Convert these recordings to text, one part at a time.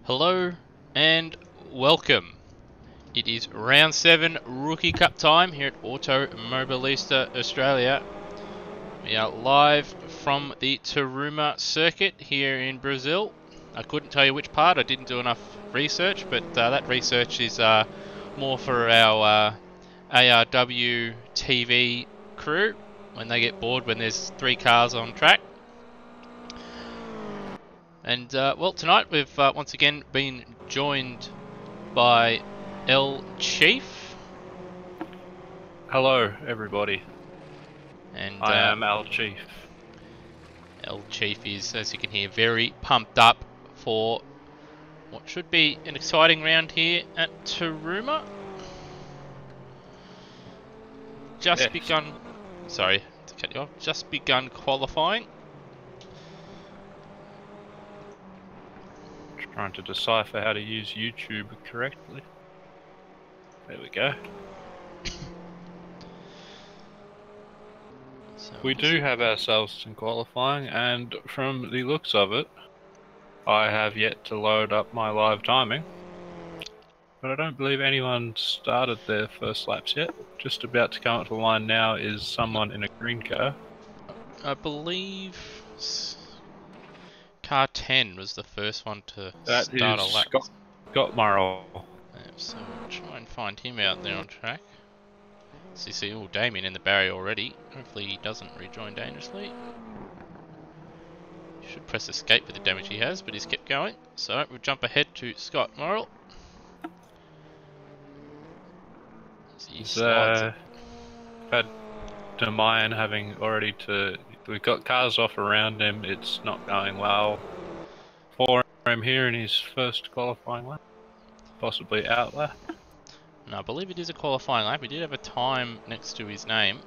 Hello and welcome. It is round 7 Rookie Cup time here at Automobilista, Australia. We are live from the Taruma circuit here in Brazil. I couldn't tell you which part, I didn't do enough research, but that research is more for our ARW TV crew when they get bored when there's 3 cars on track. And well, tonight we've once again been joined by El Chief. Hello, everybody. And I am El Chief. El Chief is, as you can hear, very pumped up for what should be an exciting round here at Taruma. Just begun. Sorry to cut you off. Just begun qualifying. Trying to decipher how to use YouTube correctly. There we go. So we do have ourselves some qualifying, and from the looks of it, I have yet to load up my live timing. But I don't believe anyone started their first laps yet. Just about to come up to the line now is someone in a green car. I believe car 10 was the first one to start a lap. Scott Murrell. So we'll try and find him out there on track. See, oh, Damien in the barrier already. Hopefully he doesn't rejoin dangerously. Should press escape with the damage he has, but he's kept going. So we'll jump ahead to Scott Morrill. Had Demayan having already we've got cars off around him, it's not going well for him here in his first qualifying lap. Possibly out lap. No, I believe it is a qualifying lap. He did have a time next to his name.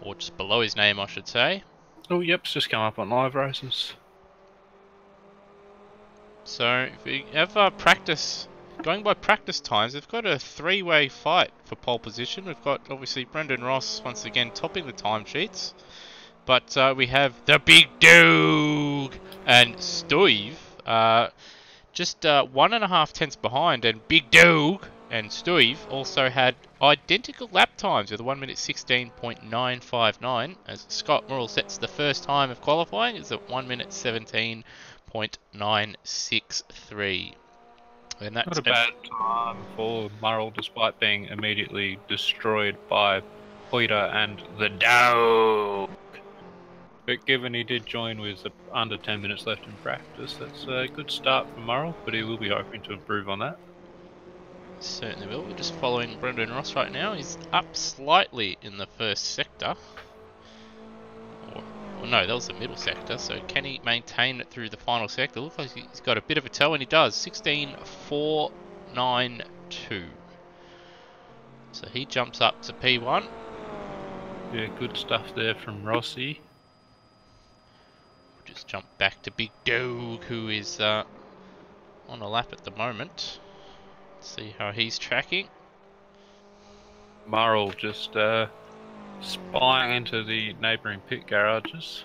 Or just below his name, I should say. Oh, yep, it's just come up on live races. So, if we have practice, going by practice times, we've got a 3-way fight for pole position. We've got, obviously, Brendan Ross, once again, topping the timesheets. But we have the Big Dog and Steve, just 1.5 tenths behind, and Big Dog and Steve also had identical lap times with a 1 minute 16.959, as Scott Murrell sets the first time of qualifying is at 1 minute 17.963. And that's not a bad time for Murrell, despite being immediately destroyed by Peter and the Dog. But given he did join with under 10 minutes left in practice, that's a good start for Murrell, but he will be hoping to improve on that. Certainly will. We're just following Brendan Ross right now. He's up slightly in the first sector. Well, no, that was the middle sector. So can he maintain it through the final sector? Looks like he's got a bit of a toe, and he does. 16.492. So he jumps up to P1. Yeah, good stuff there from Rossi. Just jump back to Big Dog, who is on a lap at the moment. Let's see how he's tracking. Murrell just spying into the neighbouring pit garages.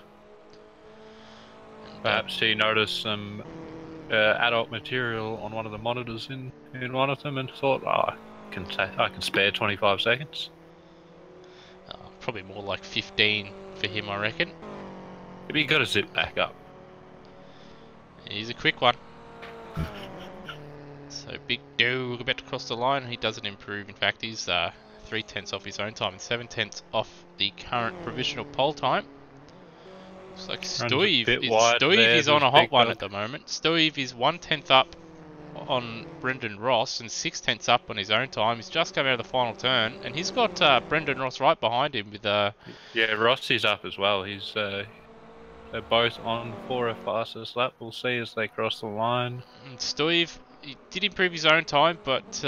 Perhaps he noticed some adult material on one of the monitors in one of them and thought, oh, I can spare 25 seconds. Probably more like 15 for him, I reckon. But you got to zip back up. He's a quick one. So Big Dog about to cross the line. He doesn't improve. In fact, he's 3 tenths off his own time and 7 tenths off the current provisional pole time. Looks like Steve is on a hot one at the moment. Steve is 1 tenth up on Brendan Ross and 6 tenths up on his own time. He's just come out of the final turn, and he's got Brendan Ross right behind him with yeah, Rossi's up as well. He's they're both on for a fastest lap. We'll see as they cross the line. And Steve, he did improve his own time, but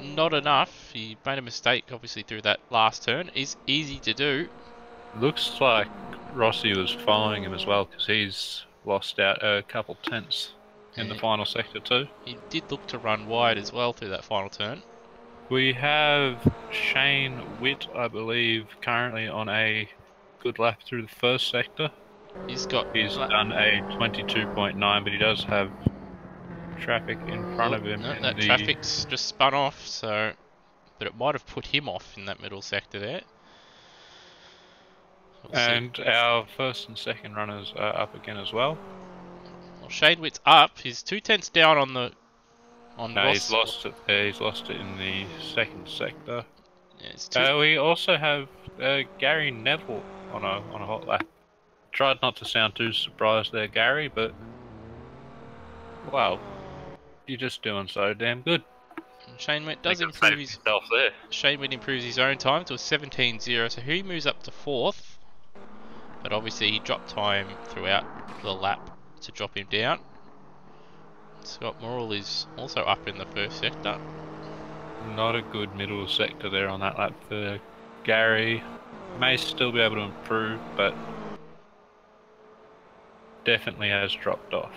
not enough. He made a mistake, obviously, through that last turn. It's easy to do. Looks like Rossi was following him as well, because he's lost out a couple tenths in the final sector too. He did look to run wide as well through that final turn. We have Shane Witt, I believe, currently on a good lap through the first sector. He's got... He's done a 22.9, but he does have traffic in front of him No, in that the... traffic's just spun off, so... But it might have put him off in that middle sector there. We'll see. And our first and second runners are up again as well. Well, Shadewitt's up. He's 2 tenths down on the... on No, Ross. he's lost it there. He's lost it in the second sector. Yeah, it's two... We also have Gary Neville on a hot lap. Tried not to sound too surprised there, Gary, but well, you're just doing so damn good. Shane Witt does You can improve save his... yourself there. Shane Witt improves his own time to a 17.0, so he moves up to 4th. But obviously he dropped time throughout the lap to drop him down. Scott Morrill is also up in the first sector. Not a good middle sector there on that lap for Gary. May still be able to improve, but definitely has dropped off.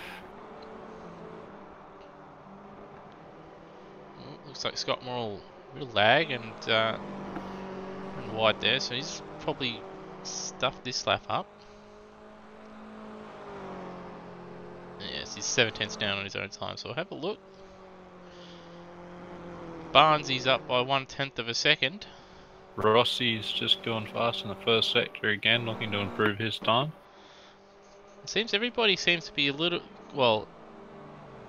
Looks like Scott Morrill will lag and wide there, so he's probably stuffed this lap up. Yes, he's 7 tenths down on his own time, so we'll have a look. Barnsley's up by 1/10 of a second. Rossi's just gone fast in the first sector again, looking to improve his time. It seems everybody seems to be a little... Well,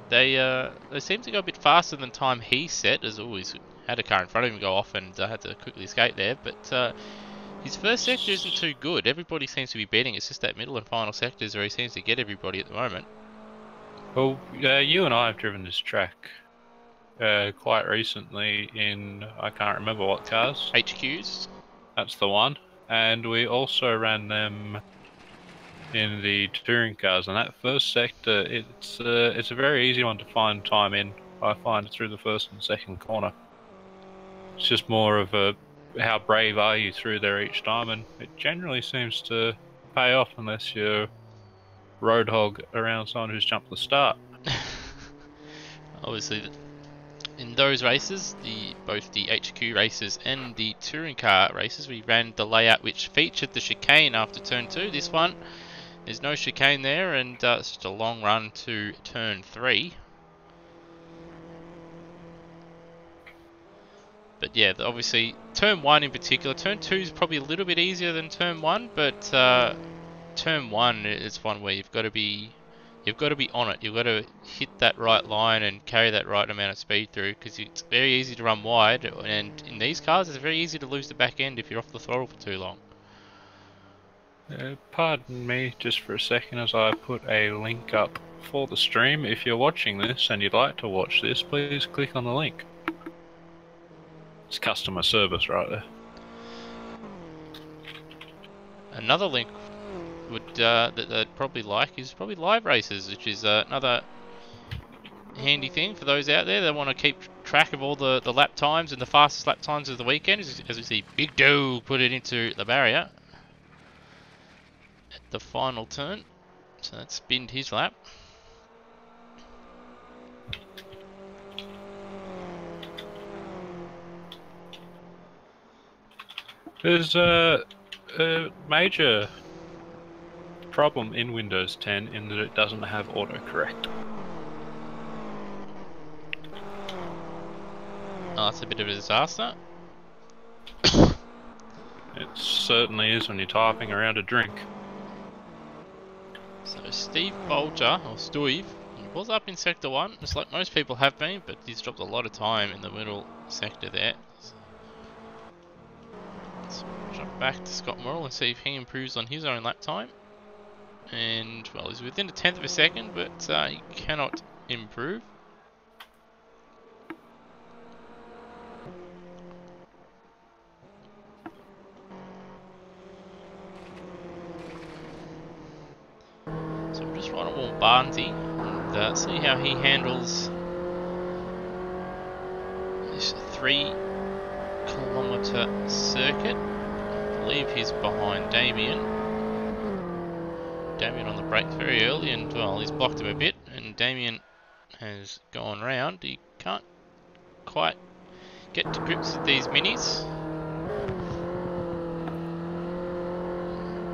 they seem to go a bit faster than time he set, as always. Had a car in front of him go off and had to quickly escape there, but his first sector isn't too good. Everybody seems to be beating. It's just that middle and final sectors where he seems to get everybody at the moment. Well, you and I have driven this track quite recently in, I can't remember what cars. HQs? That's the one. And we also ran them in the touring cars. And that first sector, it's a very easy one to find time in. I find through the first and second corner. It's just more of a how brave are you through there each time, and it generally seems to pay off unless you're road hog around someone who's jumped the start. Obviously, in those races, both the HQ races and the touring car races, we ran the layout which featured the chicane after turn 2. This one, there's no chicane there, and it's just a long run to turn 3. But yeah, obviously, turn 1 in particular, turn 2 is probably a little bit easier than turn 1, but turn 1 is one where you've got to be on it. You've got to hit that right line and carry that right amount of speed through, because it's very easy to run wide, and in these cars it's very easy to lose the back end if you're off the throttle for too long. Pardon me just for a second as I put a link up for the stream. If you're watching this and you'd like to watch this, please click on the link. It's customer service right there. Another link that they'd probably like is probably live races, which is another handy thing for those out there that want to keep track of all the lap times and the fastest lap times of the weekend. As we see Big Dog put it into the barrier at the final turn, so that spinned his lap. There's a major problem in Windows 10 in that it doesn't have autocorrect. Oh, that's a bit of a disaster. It certainly is when you're typing around a drink. So Steve Bolger, or Steve, he was up in Sector 1, just like most people have been, but he's dropped a lot of time in the middle sector there. Let's jump back to Scott Morrill and see if he improves on his own lap time. And, well, he's within a 10th of a second, but he cannot improve. So I'm just right on Wall Barnsey and see how he handles this 3-kilometre circuit. I believe he's behind Damien. Damien on the brakes very early, and well, he's blocked him a bit, and Damien has gone round. He can't quite get to grips with these minis.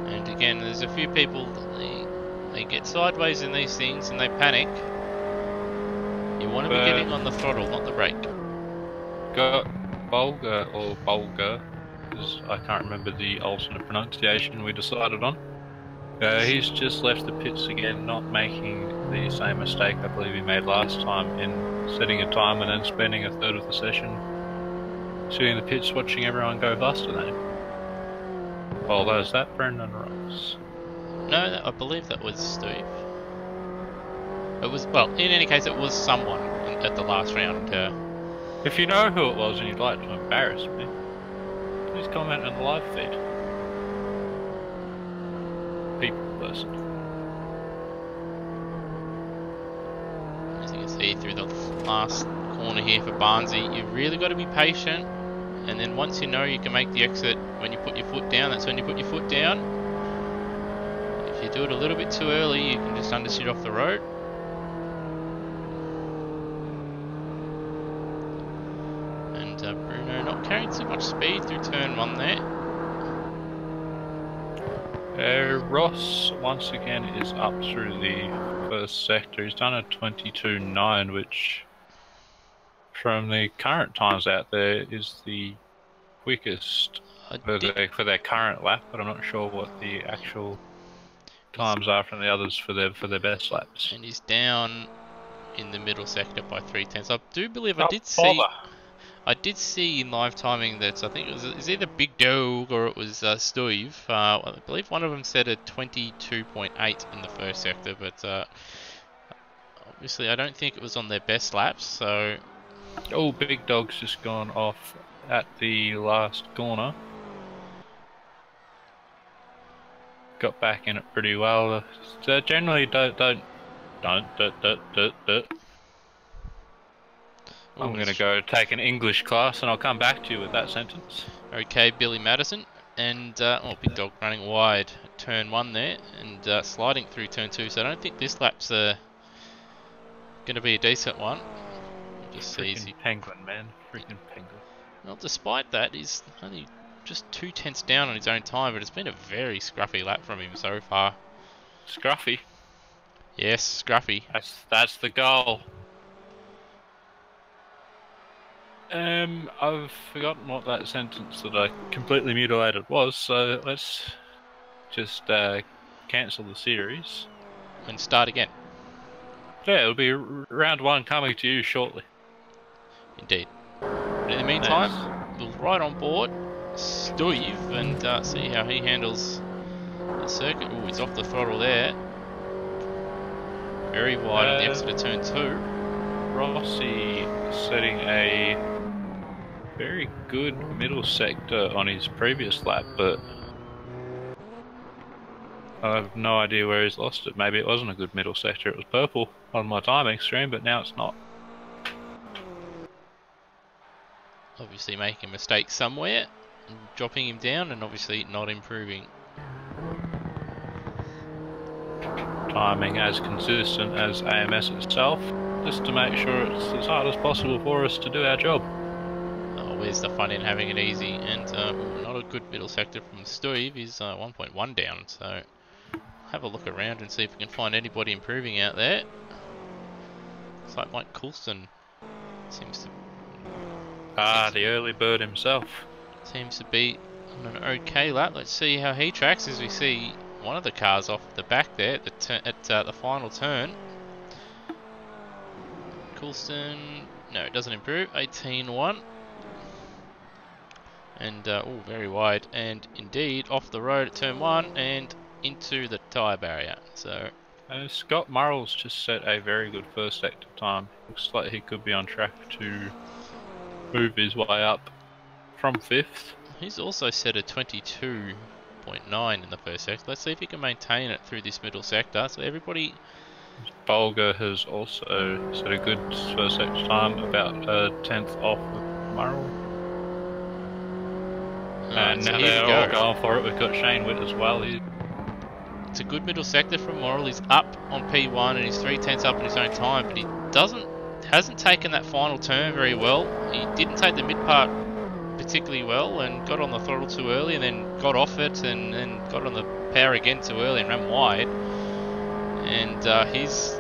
And And again, there's a few people that they get sideways in these things and they panic. You want to be getting on the throttle, not the brake. Got Bulgar, because I can't remember the alternate pronunciation we decided on. He's just left the pits again, not making the same mistake I believe he made last time in setting a time and then spending a third of the session sitting in the pits watching everyone go faster than him. Although, is that Brendan Ross? No, I believe that was Steve. It was, well, in any case, it was someone at the last round. If you know who it was and you'd like to embarrass me, please comment in the live feed. People person. As you can see through the last corner here for Barnsey, you've really got to be patient. And then once you know you can make the exit when you put your foot down, that's when you put your foot down. If you do it a little bit too early, you can just undershoot off the road. And Bruno not carrying too much speed through turn 1 there. Ross once again is up through the first sector. He's done a 22.9, which from the current times out there is the quickest for their current lap, but I'm not sure what the actual times are from the others for their best laps. And he's down in the middle sector by 3/10. I do believe I did see in live timing that I think it was either Big Dog or it was Steve. I believe one of them said a 22.8 in the first sector, but obviously I don't think it was on their best laps. So, oh, Big Dog's just gone off at the last corner. Got back in it pretty well. Generally, don't. I'm going to go take an English class and I'll come back to you with that sentence. Okay, Billy Madison. And, Big Dog running wide at turn 1 there and sliding through turn 2. So I don't think this lap's going to be a decent one. Just freaking penguin, man. Freaking penguin. Well, despite that, he's only just 2/10 down on his own time, but it's been a very scruffy lap from him so far. Scruffy? Yes, scruffy. That's the goal. I've forgotten what that sentence that I completely mutilated was, so let's just cancel the series. And start again. Yeah, it'll be round 1 coming to you shortly. Indeed. But in the meantime, we'll ride on board Steve and see how he handles the circuit. Oh, he's off the throttle there. Very wide on the exit of turn 2. Rossi setting a very good middle sector on his previous lap, but I have no idea where he's lost it. Maybe it wasn't a good middle sector, it was purple on my timing stream, but now it's not. Obviously making a mistake somewhere, and dropping him down, and obviously not improving. Timing as consistent as AMS itself, just to make sure it's as hard as possible for us to do our job. Oh, where's the fun in having it easy? And not a good middle sector from Steve. He's 1.1 down, so have a look around and see if we can find anybody improving out there. Looks like Mike Coulson seems to... the early bird himself. Seems to be on an okay lap. Let's see how he tracks as we see one of the cars off the back there at the final turn. Coulson, no, it doesn't improve. 18.1. And, very wide. And indeed, off the road at turn 1 and into the tyre barrier. So, Scott Murrell's just set a very good first sector time. Looks like he could be on track to move his way up from 5th. He's also set a 22.9 in the first sector. Let's see if he can maintain it through this middle sector. So everybody... Bulgar has also set a good first sector time, about a 10th off of Murrell. And so now here they're we all go. going for it. We've got Shane Witt as well. It's a good middle sector from Morrill. He's up on P1 and he's 3/10 up in his own time, but he hasn't taken that final turn very well. He didn't take the mid part particularly well and got on the throttle too early and then got off it and then got on the power again too early and ran wide. And he's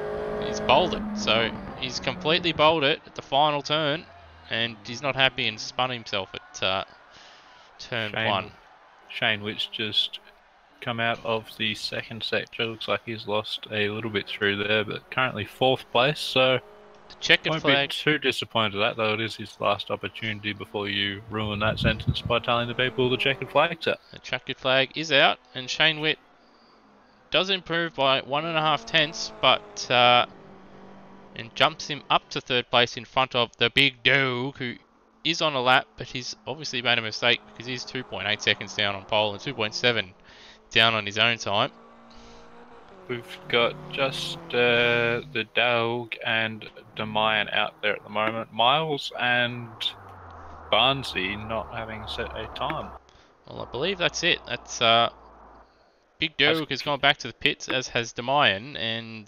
bowled it. So he's completely bowled it at the final turn, and he's not happy and spun himself at turn 1. Shane Witt's just come out of the second sector. Looks like he's lost a little bit through there, but currently 4th place, so The checkered won't flag. be too disappointed at that, though it is his last opportunity before you ruin that sentence by telling the people the checkered flag's out. The checkered flag is out, and Shane Witt does improve by 1.5 tenths, but and jumps him up to 3rd place in front of the big dog, who is on a lap, but he's obviously made a mistake because he's 2.8 seconds down on pole and 2.7 down on his own time. We've got just the dog and Demayan out there at the moment. Miles and Barnsey not having set a time. Well, I believe that's it. That's Big Dog has gone back to the pits, as has Demayan, and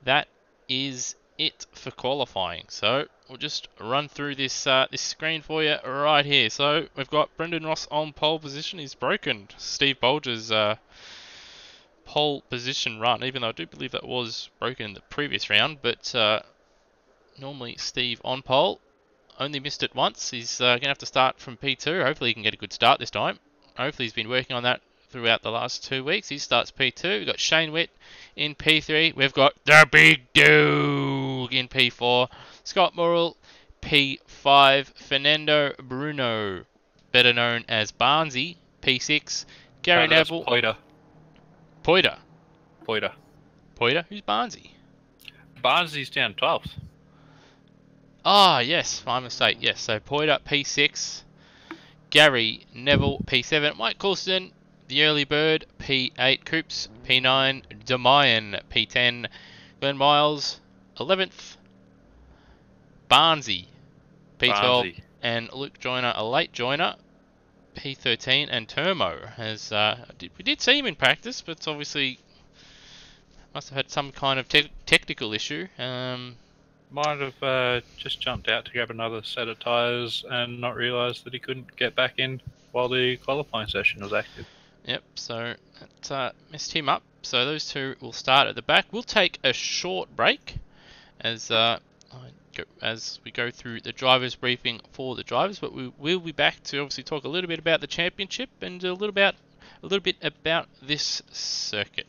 that is it for qualifying. So we'll just run through this this screen for you right here. So we've got Brendan Ross on pole position. He's broken Steve Bolger's pole position run, even though I do believe that was broken in the previous round. But normally Steve on pole, only missed it once. He's going to have to start from P2. Hopefully he can get a good start this time. Hopefully he's been working on that throughout the last 2 weeks. He starts P2. We've got Shane Witt in P3. We've got the big dog in P4. Scott Morrill, P5. Fernando Bruno, better known as Barnsey, P6. Gary Neville. Poiter. Poiter? Who's Barnsey? Barnsey's down 12th. Ah, yes, my mistake. Yes, so Poiter, P6. Gary Neville, P7. Mike Coulston, the early bird, P8. Coops, P9. Demayan, P10. Glenn Miles, 11th. Barnsey, P12. And Luke Joyner, a late joiner, P13. And Turmo has we did see him in practice, but it's obviously must have had some kind of technical issue. Might have just jumped out to grab another set of tyres and not realised that he couldn't get back in while the qualifying session was active. Yep, so that messed him up. So those two will start at the back. We'll take a short break as we go through the drivers' briefing for the drivers, but we will be back to obviously talk a little bit about the championship and a little bit about this circuit.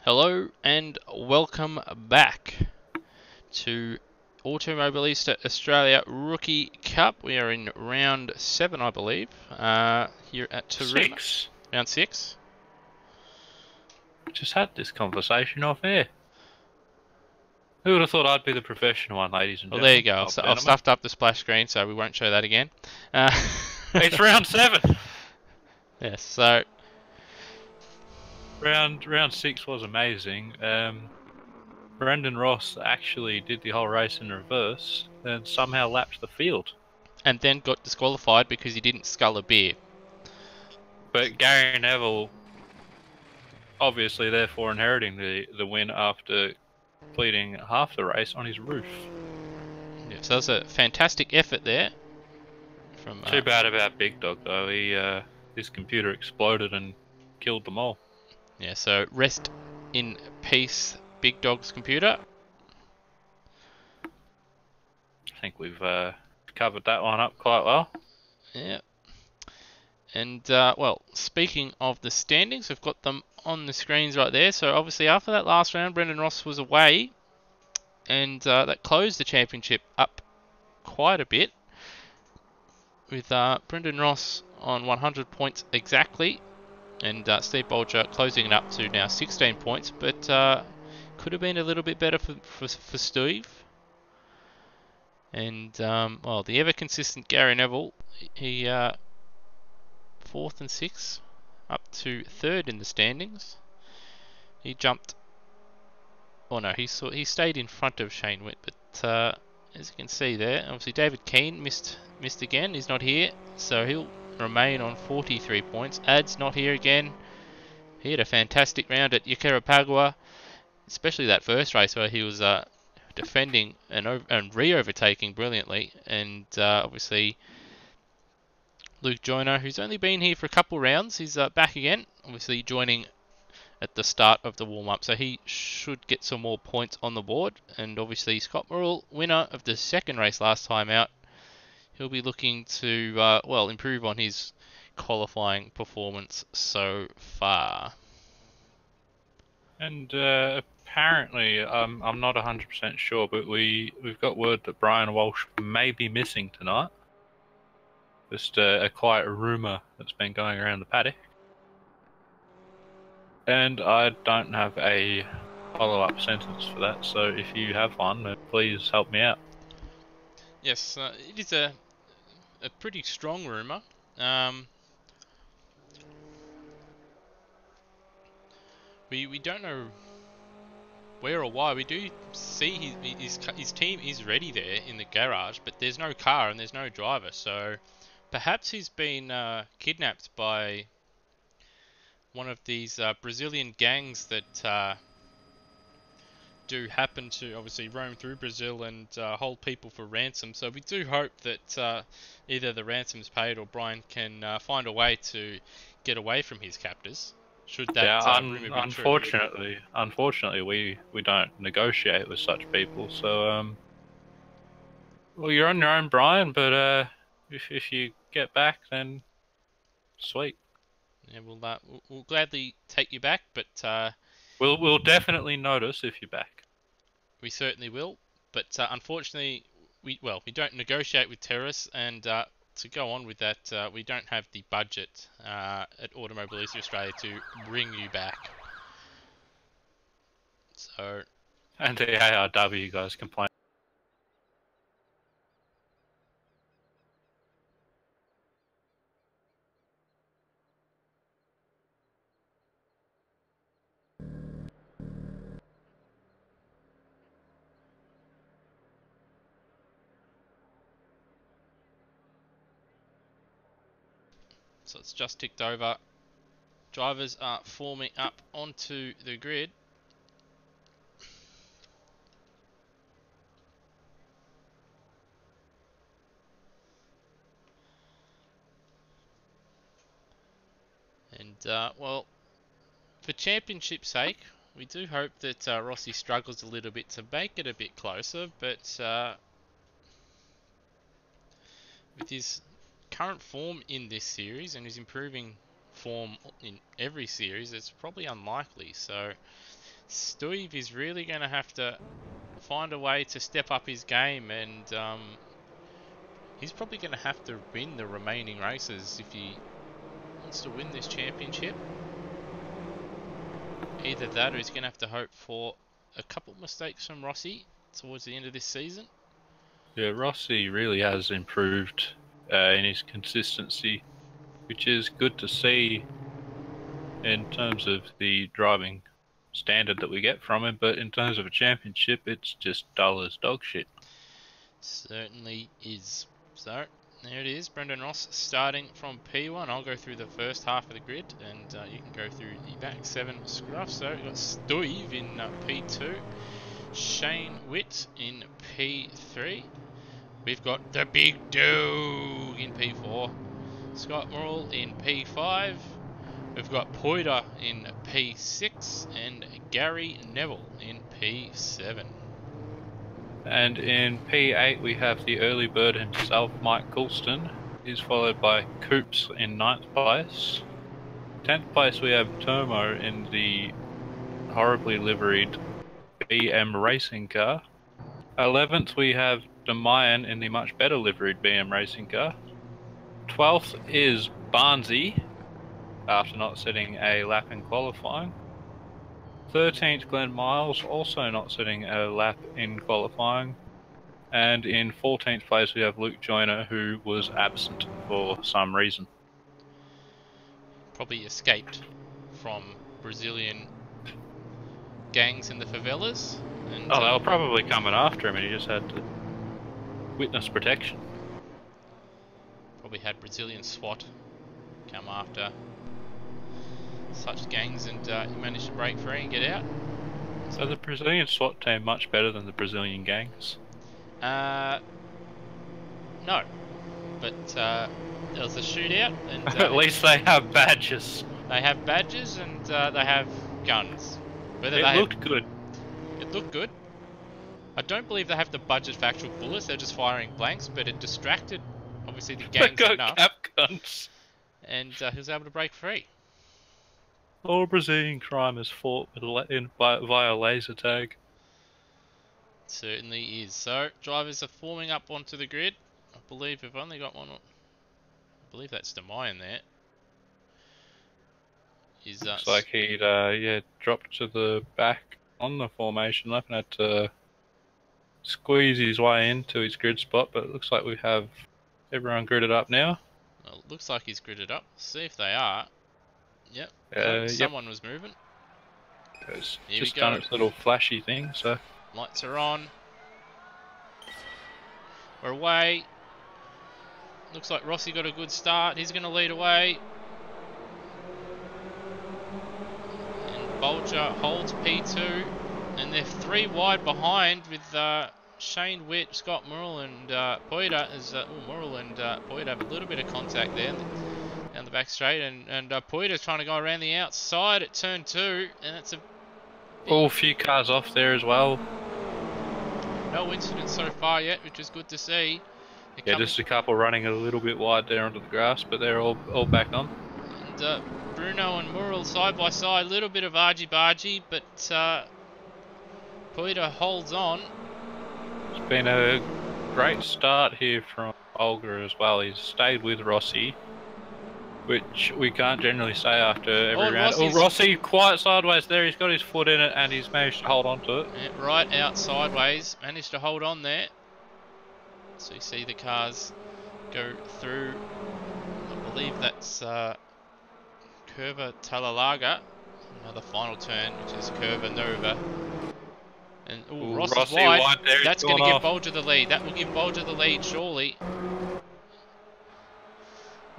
Hello and welcome back to Automobilista Australia Rookie Cup. We are in round 7, I believe, here at Taruma. 6. Round 6. Just had this conversation off air. Who would have thought I'd be the professional one, ladies and Well, gentlemen? there you go. I've Gentlemen. stuffed up the splash screen, so we won't show that again. It's round 7. Yes, so Round 6 was amazing. Brendan Ross actually did the whole race in reverse and somehow lapped the field. and then got disqualified because he didn't scull a beer. But Gary Neville, obviously therefore inheriting the win after completing half the race on his roof. Yeah, so that was a fantastic effort there. From Too bad about Big Dog though. His computer exploded and killed them all. yeah, so rest in peace, Big Dog's computer. I think we've covered that one up quite well. Yeah. And, well, speaking of the standings, we've got them on the screens right there. So, obviously, after that last round, Brendan Ross was away. And that closed the championship up quite a bit. With Brendan Ross on 100 points exactly. And Steve Bolger closing it up to now 16 points. But could have been a little bit better for Steve. And, well, the ever-consistent Gary Neville, he 4th and 6th, up to 3rd in the standings. He jumped. Oh no, he stayed in front of Shane Witt, but as you can see there, obviously David Keane missed again. He's not here, so he'll remain on 43 points. Ad's not here again. He had a fantastic round at Yakarapagua, especially that first race where he was defending and re-overtaking brilliantly, and obviously Luke Joyner, who's only been here for a couple rounds, he's back again, obviously joining at the start of the warm-up, so he should get some more points on the board. And obviously Scott Murrell, winner of the second race last time out, he'll be looking to well, improve on his qualifying performance so far. And apparently, I'm not 100% sure, but we've got word that Brian Walsh may be missing tonight. Just a quiet rumour that's been going around the paddock. And I don't have a follow-up sentence for that, so if you have one, please help me out. Yes, it is a pretty strong rumour. We don't know where or why. We do see his team is ready there in the garage, but there's no car and there's no driver. So perhaps he's been kidnapped by one of these Brazilian gangs that do happen to obviously roam through Brazil and hold people for ransom. So we do hope that either the ransom's paid or Brian can find a way to get away from his captors. Should that rumour be true? Unfortunately, we don't negotiate with such people. So, well, you're on your own, Brian. But if you get back, then sweet. Yeah, we'll gladly take you back, but We'll definitely notice if you're back. we certainly will. But unfortunately, we don't negotiate with terrorists, and to go on with that, we don't have the budget at Automobilista Australia to bring you back. So, And the ARW guys complain. so it's just ticked over. Drivers are forming up onto the grid. And, well, for championship's sake, we do hope that Rossi struggles a little bit to make it a bit closer, but with his current form in this series and his improving form in every series, it's probably unlikely. So Steve is really going to have to find a way to step up his game, and he's probably going to have to win the remaining races if he wants to win this championship. Either that, or he's going to have to hope for a couple mistakes from Rossi towards the end of this season. Yeah, Rossi really has improved in his consistency, which is good to see in terms of the driving standard that we get from him, but in terms of a championship, it's just dull as dog shit. Certainly is. So, there it is. Brendan Ross starting from P1. I'll go through the first half of the grid, and you can go through the back 7 scruff. So, we've got Steve in P2. Shane Witt in P3. We've got the Big Dog in P4. Scott Murrell in P5. We've got Poiter in P6 and Gary Neville in P7. And in P8 we have the early bird himself, Mike Coulston. He's followed by Coops in 9th place. 10th place we have Taruma in the horribly liveried BM racing car. 11th we have Demayan in the much better liveried BM racing car. 12th is Barnsey, after not setting a lap in qualifying. 13th, Glenn Miles, also not setting a lap in qualifying. And in 14th place, we have Luke Joyner, who was absent for some reason. Probably escaped from Brazilian gangs in the favelas. And, they were probably coming after him, and he just had to witness protection. Probably had Brazilian SWAT come after such gangs, and he managed to break free and get out. So the Brazilian SWAT team much better than the Brazilian gangs? No, but there was a shootout, and at least they have badges. They have badges, and they have guns. It looked good. It looked good. I don't believe they have the budget for actual bullets. They're just firing blanks, but it distracted, obviously, the gangs they got enough. cap guns. And he was able to break free. All Brazilian crime is fought via laser tag. It certainly is. So, drivers are forming up onto the grid. I believe we've only got one. I believe that's Demayan there. Looks like he'd dropped to the back on the formation lap and had to squeeze his way into his grid spot, but it looks like we have everyone gridded up now. Well, it looks like he's gridded up. See if they are. Yep. Someone was moving. It's just done its little flashy thing, so. Lights are on. We're away. Looks like Rossi got a good start. He's going to lead away. And Bolger holds P2. And they're 3 wide behind with Shane Witt, Scott Murrell and Poiter. Murrell and Poiter have a little bit of contact there down the back straight. And Poiter's trying to go around the outside at turn 2. And that's a few cars off there as well. No incidents so far yet, which is good to see. Just a couple running a little bit wide there onto the grass, but they're all back on. And Bruno and Murrell side by side, a little bit of argy-bargy, but Poiter holds on. It's been a great start here from Olga as well. He's stayed with Rossi, which we can't generally say after every round. Rossi quite sideways there. He's got his foot in it and he's managed to hold on to it. Yeah, right out sideways. Managed to hold on there. So you see the cars go through. I believe that's Curva Talalaga. Now the final turn, which is Curva Nova. And Ross is wide. That's going to give Bolger the lead. That will give Bolger the lead, surely.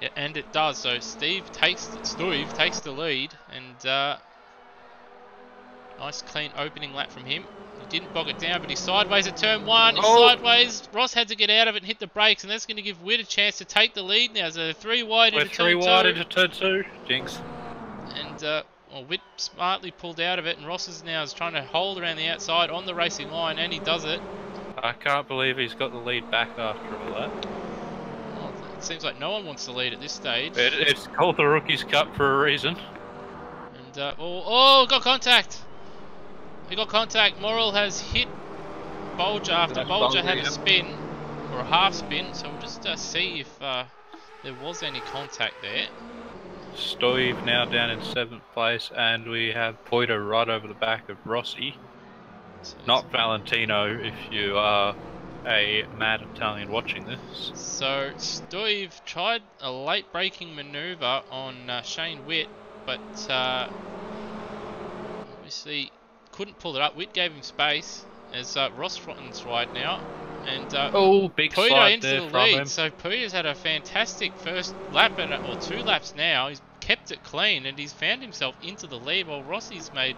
Yeah, and it does. So Steve takes the lead, and nice clean opening lap from him. He didn't bog it down, but he's sideways at turn 1. He's sideways. Ross had to get out of it and hit the brakes, and that's going to give Witt a chance to take the lead now. So 3 wide into turn 2. 3 wide into turn 2. Jinx. And Witt smartly pulled out of it, and Ross is now trying to hold around the outside on the racing line, and he does it. I can't believe he's got the lead back after all that. Well, it seems like no one wants the lead at this stage. It's called the Rookies Cup for a reason. And got contact. We got contact. Moral has hit Bolger after That's Bolger had Bulger, a yep. spin, or a half spin. So we'll just see if there was any contact there. Stoive now down in 7th place, and we have Poiter right over the back of Rossi. So Not Valentino, if you are a mad Italian watching this. So Stoive tried a late braking manoeuvre on Shane Witt, but obviously couldn't pull it up. Witt gave him space as Ross Frotton's wide now, and Oh, big Poiter slide into there the from lead. him. So Poiter's had a fantastic first lap, or 2 laps now. He's kept it clean, and he's found himself into the lead, while Rossi's made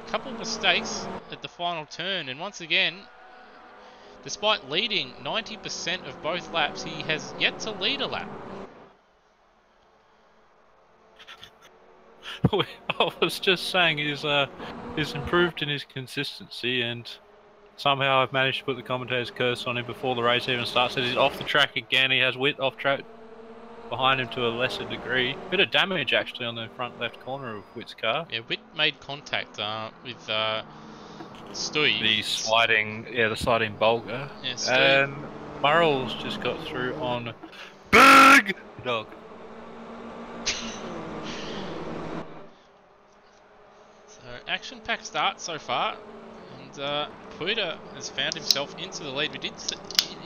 a couple of mistakes at the final turn, and once again, despite leading 90% of both laps, he has yet to lead a lap. I was just saying he's improved in his consistency, and somehow I've managed to put the commentator's curse on him before the race even starts. He's off the track again. He has Witt off track behind him to a lesser degree. Bit of damage actually on the front left corner of Witt's car. Yeah, Witt made contact with Stoive. The sliding Bulger. Yeah, Stoive. And Murrell's just got through on Big Dog. So action-packed start so far, and Poiter has found himself into the lead. We did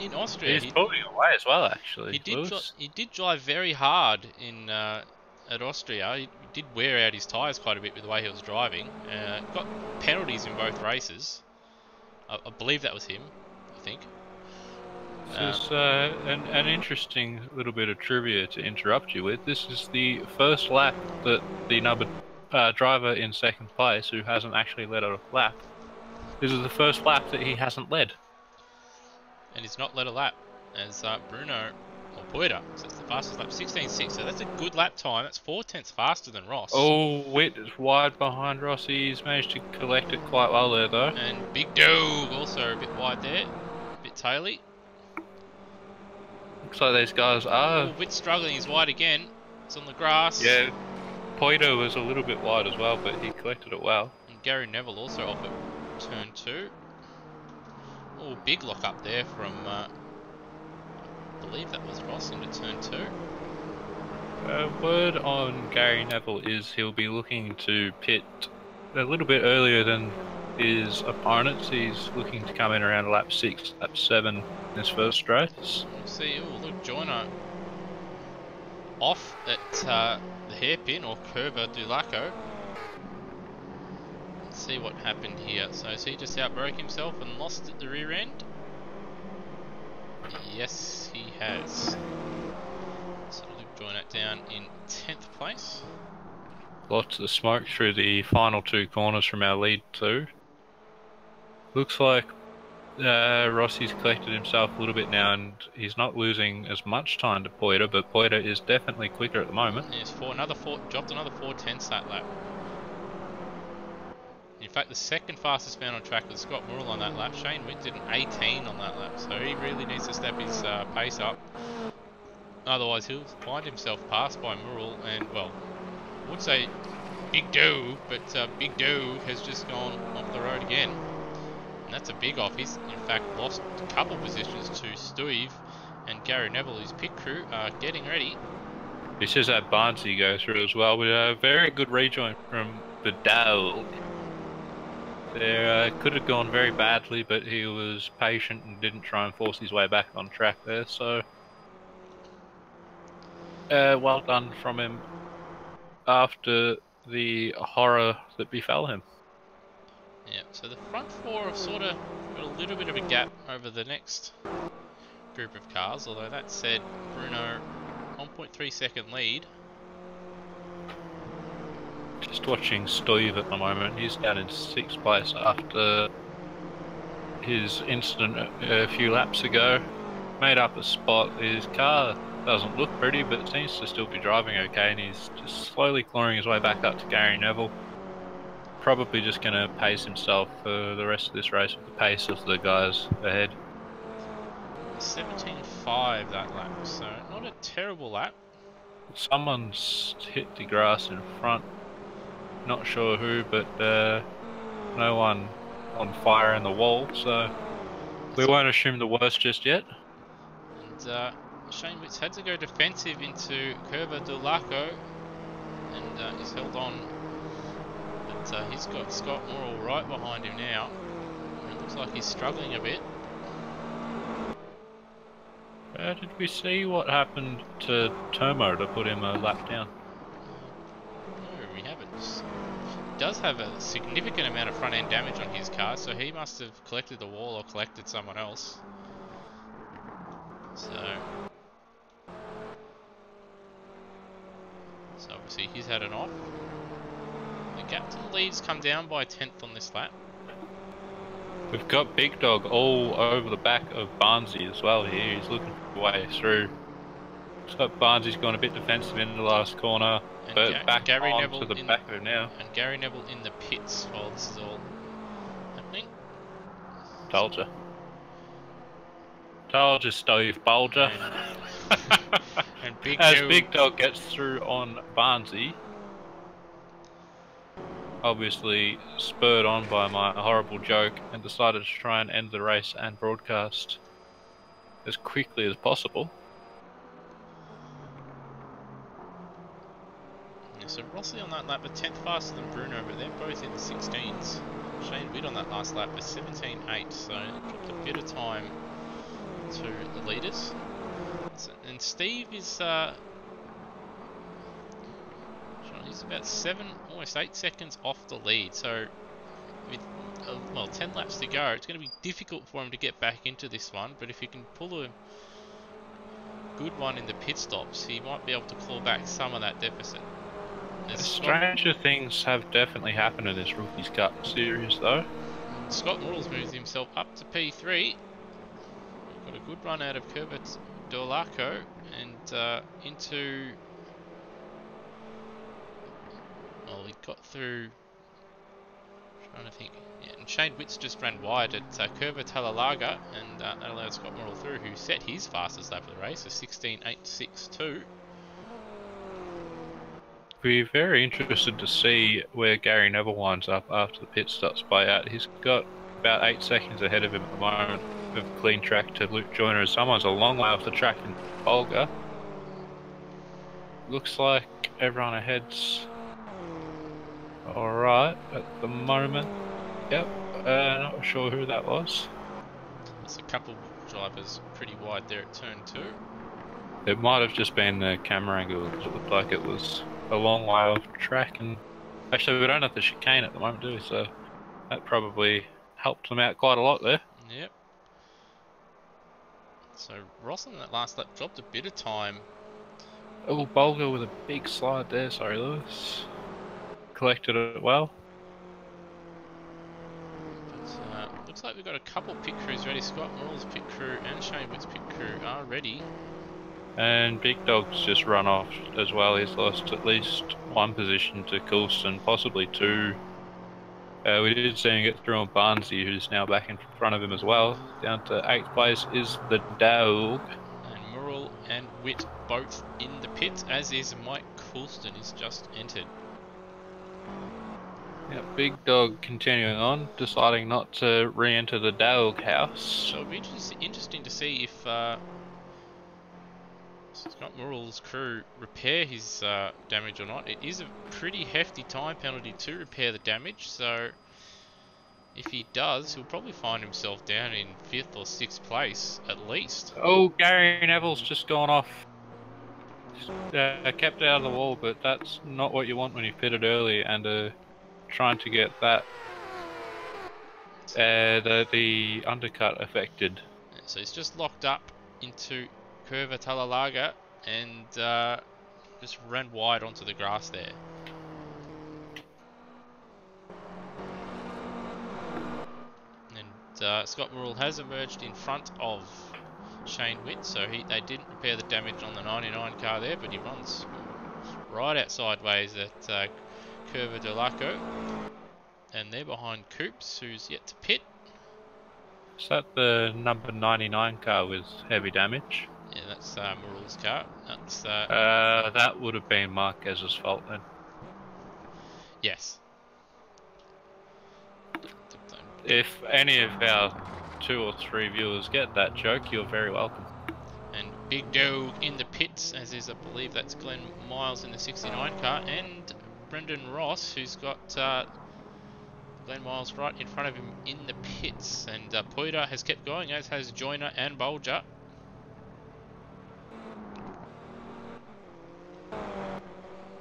in Austria. He's pulling away as well, actually. He did drive very hard in at Austria. He did wear out his tyres quite a bit with the way he was driving. Got penalties in both races. I believe that was him. I think. This is an interesting little bit of trivia to interrupt you with. This is the first lap that the driver in 2nd place, who hasn't actually led a lap, this is the first lap that he hasn't led. And he's not led a lap, as Bruno or Poiter. So it's the fastest lap, 16.6. So that's a good lap time. That's 4/10 faster than Ross. Oh, Witt is wide behind Rossi. He's managed to collect it quite well there, though. And Big Dog also a bit wide there, a bit taily. Looks like these guys are. Oh, Witt struggling. He's wide again. It's on the grass. Yeah, Poiter was a little bit wide as well, but he collected it well. And Gary Neville also off at turn 2. Oh, big lock up there from, I believe that was Ross into turn 2. Word on Gary Neville is he'll be looking to pit a little bit earlier than his opponents. He's looking to come in around lap 6, lap 7 in his first race. We'll see. Oh, look, Joyner off at the hairpin, or Curva du Laco. Let's see what happened here. So has he just outbroke himself and lost at the rear end? Yes, he has. So Luke Joyner down in 10th place. Lots of smoke through the final 2 corners from our lead 2. Looks like Rossi's collected himself a little bit now, and he's not losing as much time to Poiter, but Poiter is definitely quicker at the moment. Yes, dropped another 4/10 that lap. In fact, the second fastest man on track was Scott Murrell on that lap. Shane Witt did an 18 on that lap, so he really needs to step his pace up. Otherwise, he'll find himself passed by Murrell, and, well, I would say Big Doe, but Big Doe has just gone off the road again. And that's a big off. He's, in fact, lost a couple positions to Stoive and Gary Neville, whose pit crew are getting ready. This is that Barnesy go through as well, with a very good rejoin from the Dow. There could have gone very badly, but he was patient and didn't try and force his way back on track there, so well done from him after the horror that befell him. Yeah, so the front 4 have sort of got a little bit of a gap over the next group of cars, although that said, Bruno 1.3 second lead. Just watching Stoive at the moment. He's down in 6th place after his incident a few laps ago. Made up a spot. His car doesn't look pretty, but seems to still be driving okay, and he's just slowly clawing his way back up to Gary Neville. Probably just going to pace himself for the rest of this race with the pace of the guys ahead. 17.5 that lap, so not a terrible lap. Someone's hit the grass in front. Not sure who, but no one on fire in the wall, so we won't assume the worst just yet. And Shane Witts had to go defensive into Curva del Laco, and he's held on. But he's got Scott Morrill right behind him now. And it looks like he's struggling a bit. Did we see what happened to Taruma to put him a lap down? No, we haven't. He does have a significant amount of front end damage on his car, so he must have collected the wall or collected someone else. So obviously he's had an off. The gap to the lead's come down by a tenth on this lap. We've got Big Dog all over the back of Barnesy as well here. He's looking for a way through. So Barnesy's gone a bit defensive in the last corner, And but back Gary on Neville to the back of it now. And Gary Neville in the pits while this is all happening. Told ya. Told ya, Steve Bulger. And As Big Dog gets through on Barnesy, obviously spurred on by my horrible joke, and decided to try and end the race and broadcast as quickly as possible. Yeah, so Rossi on that lap, a tenth faster than Bruno, but they're both in the 16s. Shane Witt on that last lap was 17.8, so it dropped a bit of time to the leaders. And Steve is he's about 7, almost 8 seconds off the lead. So with 10 laps to go, it's going to be difficult for him to get back into this one. But if he can pull a good one in the pit stops, he might be able to claw back some of that deficit. Stranger things have definitely happened in this Rookies Cup series, though. Scott Morrill's moved himself up to P3. Got a good run out of Curva del Laco and into. Well, he got through. Trying to think. Yeah, and Shane Witts just ran wide at Curva Talalaga, and that allowed Scott Morrill through, who set his fastest lap of the race, a 16.862. Be very interested to see where Gary Neville winds up after the pit stops by out. He's got about 8 seconds ahead of him at the moment of clean track to Luke Joyner. Someone's a long way off the track in Volga. Looks like everyone ahead's alright at the moment. Yep, not sure who that was. There's a couple drivers pretty wide there at turn 2. It might have just been the camera angle, because it looked like it was a long way off track. And actually, we don't have the chicane at the moment, do we? So that probably helped them out quite a lot there. Yep. So Ross on that last lap dropped a bit of time. Oh, Bulger with a big slide there. Sorry, Lewis. Collected it well. But looks like we've got a couple pit crews ready. Scott Morrill's pit crew and Shane Witt's pit crew are ready. And Big Dog's just run off as well. He's lost at least 1 position to Coulston, possibly 2. We did see him get through on Barnesy, who's now back in front of him as well. Down to 8th place is the Dog. And Morrill and Witt both in the pits, as is Mike Coulston, is just entered. Yeah, Big Dog continuing on, deciding not to re-enter the Dog house. So it'll be interesting to see if Scott Morrill's crew repair his damage or not. It is a pretty hefty time penalty to repair the damage, so if he does, he'll probably find himself down in 5th or 6th place at least. Oh, Gary Neville's just gone off. Kept out of the wall, but that's not what you want when you pitted early and trying to get that the undercut affected. So he's just locked up into Curva Talalaga and just ran wide onto the grass there. And Scott Morrill has emerged in front of Shane Witt, so they didn't repair the damage on the 99 car there, but he runs right out sideways at Curva del Laco. And they're behind Coops, who's yet to pit. Is that the number 99 car with heavy damage? Yeah, that's Morrill's car. That's that would have been Marquez's fault then. yes. If any of our 2 or 3 viewers get that joke, you're very welcome. And Big Dog in the pits, as is, I believe that's Glenn Miles in the 69 car, and Brendan Ross, who's got Glenn Miles right in front of him in the pits. And Poiter has kept going, as has Joyner and Bolger.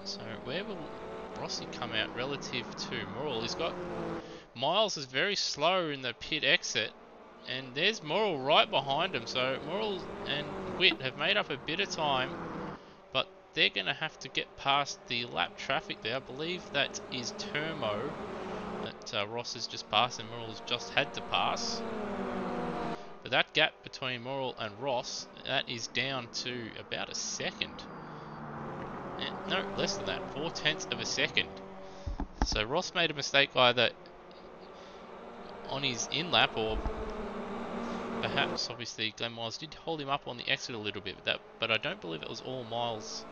So where will Rossi come out relative to Morrell? He's got Miles is very slow in the pit exit, and there's Morrell right behind him. So Morrell and Witt have made up a bit of time, but they're going to have to get past the lap traffic there. I believe that is Turmo that Ross has just passed and Morrell's just had to pass. But that gap between Morrell and Ross, that is down to about a second. No, less than that, 0.4 of a second. So Ross made a mistake either on his in-lap, or perhaps, obviously, Glenn Miles did hold him up on the exit a little bit, but I don't believe it was all Miles,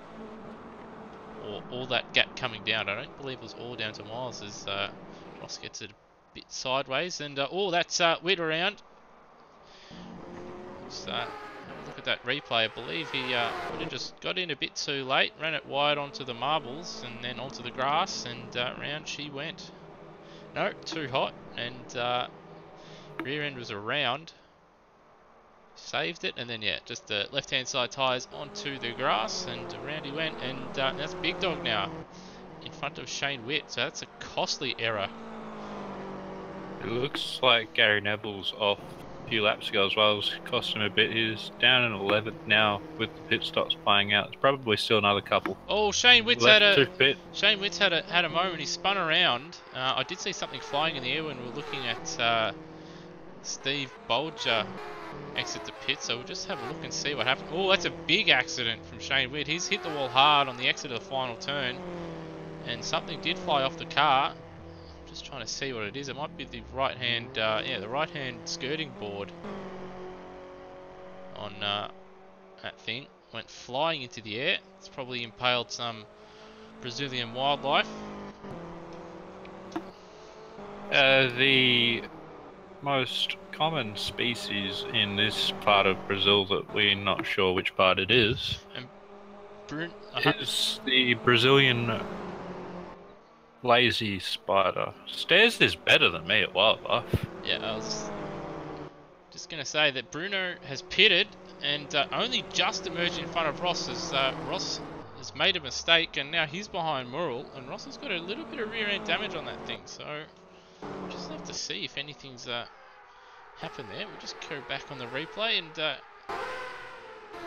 or all that gap coming down. I don't believe it was all down to Miles, as Ross gets it a bit sideways. And oh, that's Witt around. Let's have a look at that replay. I believe he would have just got in a bit too late, ran it wide onto the marbles and then onto the grass, and round she went. No, too hot, and rear end was around. Saved it, and then yeah, just the left-hand side tyres onto the grass, and around he went, and that's Big Dog now in front of Shane Witt. So that's a costly error. It looks like Gary Neville's off a few laps ago as well. It's cost him a bit. He's down in 11th now with the pit stops playing out. It's probably still another couple. Oh, Shane Witt's left had to pit. Shane Witt's had a moment. He spun around. I did see something flying in the air when we were looking at Steve Bolger exit the pit, so we'll just have a look and see what happened. Oh, that's a big accident from Shane Witt. He's hit the wall hard on the exit of the final turn, and something did fly off the car. I'm just trying to see what it is. It might be the right hand, the right hand skirting board on that thing. Went flying into the air. It's probably impaled some Brazilian wildlife. The most common species in this part of Brazil that we're not sure which part it is, is the Brazilian lazy spider. Stairs is better than me at wildlife. Yeah, I was just going to say that Bruno has pitted and only just emerged in front of Ross, as Ross has made a mistake, and now he's behind Morrell, and Ross has got a little bit of rear end damage on that thing. So just have to see if anything's happened there. We'll just go back on the replay, and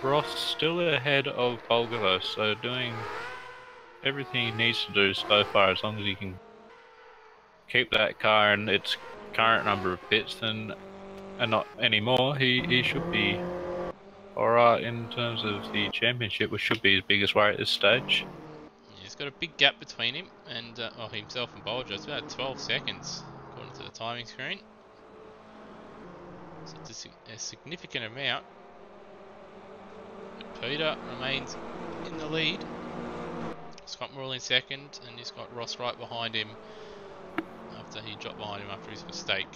Ross still ahead of Bolger though, so doing everything he needs to do so far. As long as he can keep that car in its current number of pits, and not anymore, he should be alright in terms of the championship, which should be his biggest worry at this stage. He's got a big gap between him and himself and Bolger. It's about 12 seconds according to the timing screen. So it's a significant amount. But Peter remains in the lead. Scott Morrell in second, and he's got Ross right behind him after he dropped behind him after his mistake.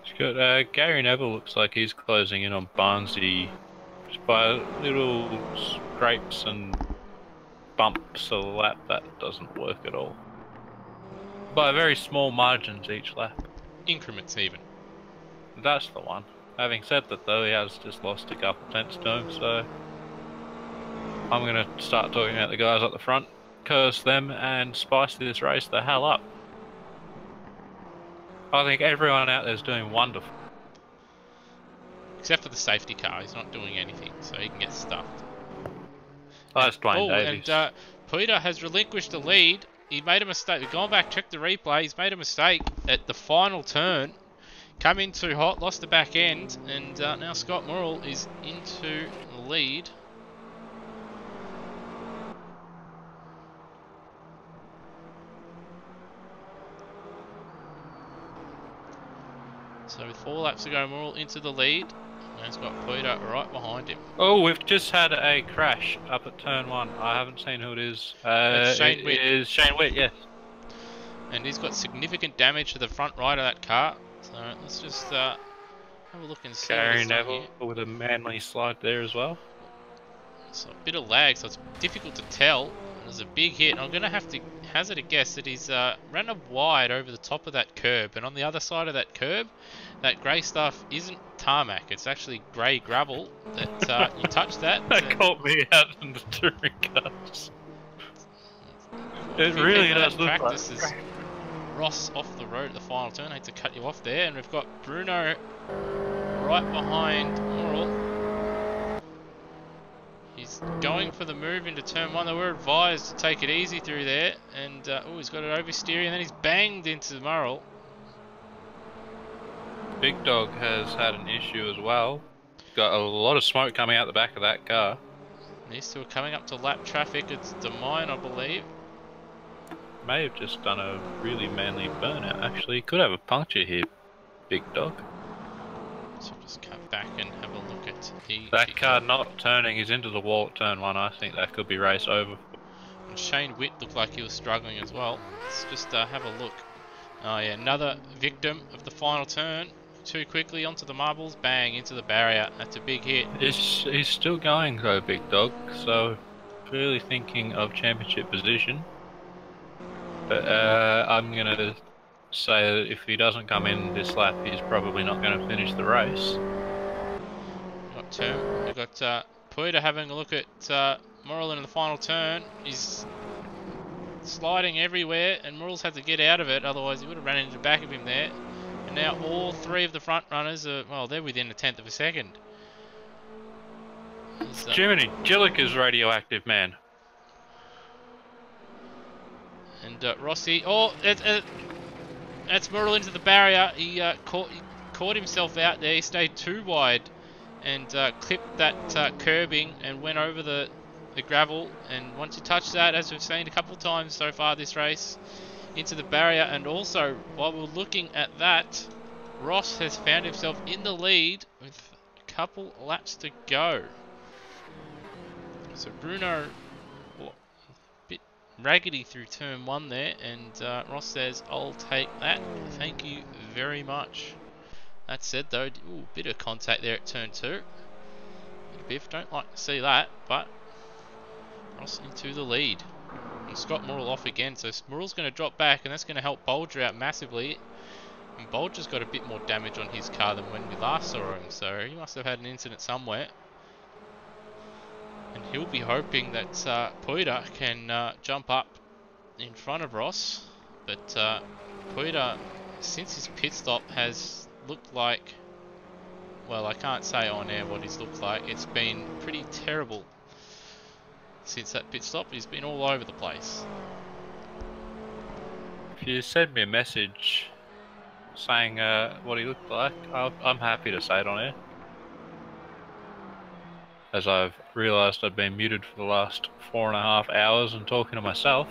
It's got, Gary Neville looks like he's closing in on Barnsley just by little scrapes and bumps a lap. That doesn't work at all. By very small margins each lap. Increments even. That's the one. Having said that though, he has just lost a couple tenths to him, so I'm going to start talking about the guys at the front, curse them, and spice this race the hell up. I think everyone out there is doing wonderful. Except for the safety car, he's not doing anything, so he can get stuffed. Oh, that's Dwayne Davies. And Peter has relinquished the lead. He made a mistake. We've gone back, checked the replay. He's made a mistake at the final turn. Come in too hot, lost the back end, and now Scott Morrell is into the lead. So with 4 laps to go, Morrell into the lead. And he's got Peter right behind him. Oh, we've just had a crash up at turn 1. I haven't seen who it is. It's Shane Witt. It is Shane Witt, yes. and he's got significant damage to the front right of that car. So let's just have a look and see what Gary he's done here. Neville with a manly slide there as well. So a bit of lag, so it's difficult to tell. There's a big hit. I'm going to have to hazard a guess that he's ran up wide over the top of that curb, and on the other side of that curb, that grey stuff isn't tarmac. It's actually grey gravel. That you touch that. That caught me out in the touring cars. It really does look practice like. Ross off the road at the final turn. I hate to cut you off there, and we've got Bruno right behind Morrell. He's going for the move into turn 1. They were advised to take it easy through there, and he's got it oversteering, and then he's banged into Murrell. Big Dog has had an issue as well. Got a lot of smoke coming out the back of that car. These two are coming up to lap traffic. It's Demine, I believe. May have just done a really manly burnout. Actually, could have a puncture here, Big Dog. So just cut back and have a look at that car not turning. He's into the wall at turn 1. I think that could be race over. And Shane Witt looked like he was struggling as well. Let's just have a look. Oh yeah, another victim of the final turn. Too quickly onto the marbles, bang, into the barrier. That's a big hit. He's still going though, Big Dog, so really thinking of championship position. But I'm going to say that if he doesn't come in this lap, he's probably not going to finish the race. We've got Poiter having a look at Morrell in the final turn. He's sliding everywhere, and Morrell's had to get out of it, otherwise he would have run into the back of him there. And now all three of the front runners are, well, they're within a tenth of a second. Jiminy, Jillica's radioactive, man. And Rossi, that's Morrell into the barrier. He caught himself out there. He stayed too wide and clipped that curbing and went over the gravel. And once you touch that, as we've seen a couple of times so far this race, into the barrier. And also, while we're looking at that, Ross has found himself in the lead with a couple laps to go. So Bruno, a bit raggedy through turn 1 there, and Ross says, "I'll take that. Thank you very much." That said though, ooh, bit of contact there at turn 2. Bit of biff, don't like to see that, but Ross into the lead. And Scott Morrell off again, so Morrell's going to drop back, and that's going to help Bolger out massively. And Bolger's got a bit more damage on his car than when we last saw him, so he must have had an incident somewhere. And he'll be hoping that Poiter can jump up in front of Ross. But Poiter, since his pit stop, has looked like, well, I can't say on air what he's looked like. It's been pretty terrible. Since that pit stop, he's been all over the place. If you send me a message saying what he looked like, I'm happy to say it on air. As I've realised I've been muted for the last 4.5 hours and talking to myself.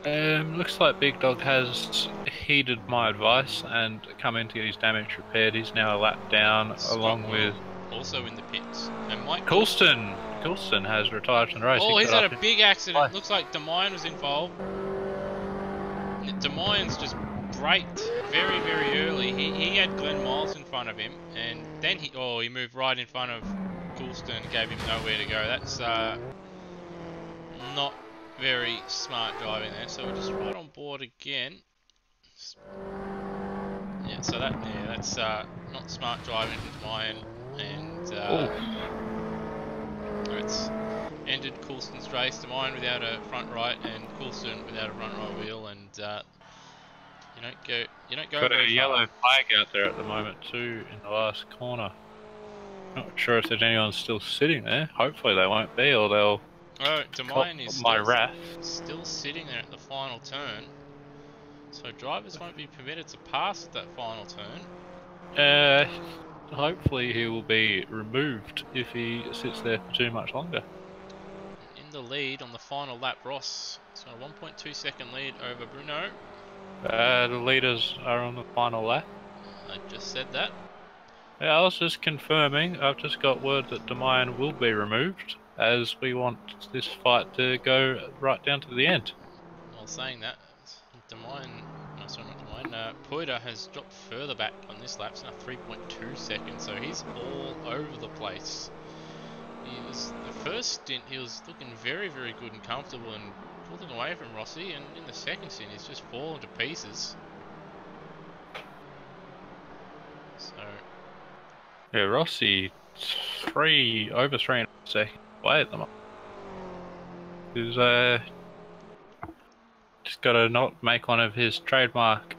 Looks like Big Dog has heeded my advice and come in to get his damage repaired. He's now a lap down, along with also in the pits. And Mike Coulston. Coulston has retired from the race. Oh, he's had a big accident. Looks like Demine was involved. Demine's just braked very, very early. He had Glenn Miles in front of him, and then he moved right in front of Coulston, gave him nowhere to go. That's not very smart driving there. So we're just right on board again. Yeah, so that's not smart driving from Demine, and it's ended Coulston's race. Demine without a front right, and Coulston without a front right wheel, and you don't go got very a far. yellow flag out there at the moment too in the last corner. Not sure if there's anyone still sitting there. Hopefully they won't be, or they'll. Oh, Demine is still sitting there at the final turn. So drivers won't be permitted to pass at that final turn. Hopefully he will be removed if he sits there for too much longer. In the lead on the final lap, Ross. It's got a 1.2 second lead over Bruno. The leaders are on the final lap. I just said that. Yeah, I was just confirming. I've just got word that Demine will be removed as we want this fight to go right down to the end. While saying that, no, sorry, not Poida has dropped further back on this lap. It's now 3.2 seconds, so he's all over the place. The first stint, he was looking very, very good and comfortable and pulling away from Rossi, and in the second stint, he's just fallen to pieces. So, yeah, Rossi over 3.5 seconds away at the moment. He's just got to not make one of his trademark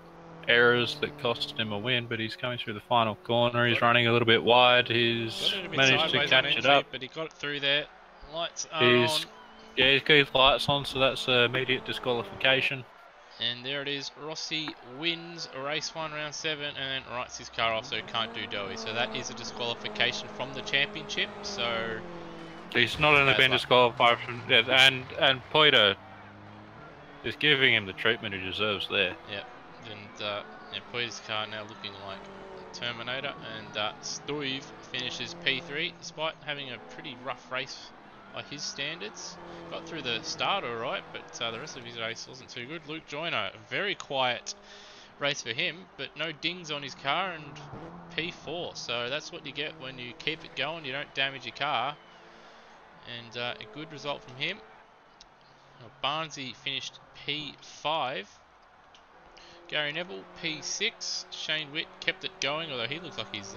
errors that cost him a win, but he's coming through the final corner. He's running a little bit wide. He's got it a bit managed to sideways on catch it entry, up. but he got it through there. Lights are on. Yeah, he's got his lights on, so that's immediate disqualification. And there it is. Rossi wins race 1, round 7, and then writes his car off, so he can't do doughy. So that is a disqualification from the championship. So he's not only been disqualified from, and Poida is giving him the treatment he deserves there. Yep. And Poida's car now looking like a Terminator, and Stoiv finishes P3 despite having a pretty rough race by his standards. Got through the start alright, but the rest of his race wasn't too good. Luke Joyner, a very quiet race for him, but no dings on his car, and P4. So that's what you get when you keep it going, you don't damage your car. And a good result from him. Barnesy finished P5. Gary Neville P6. Shane Witt kept it going, although he looks like his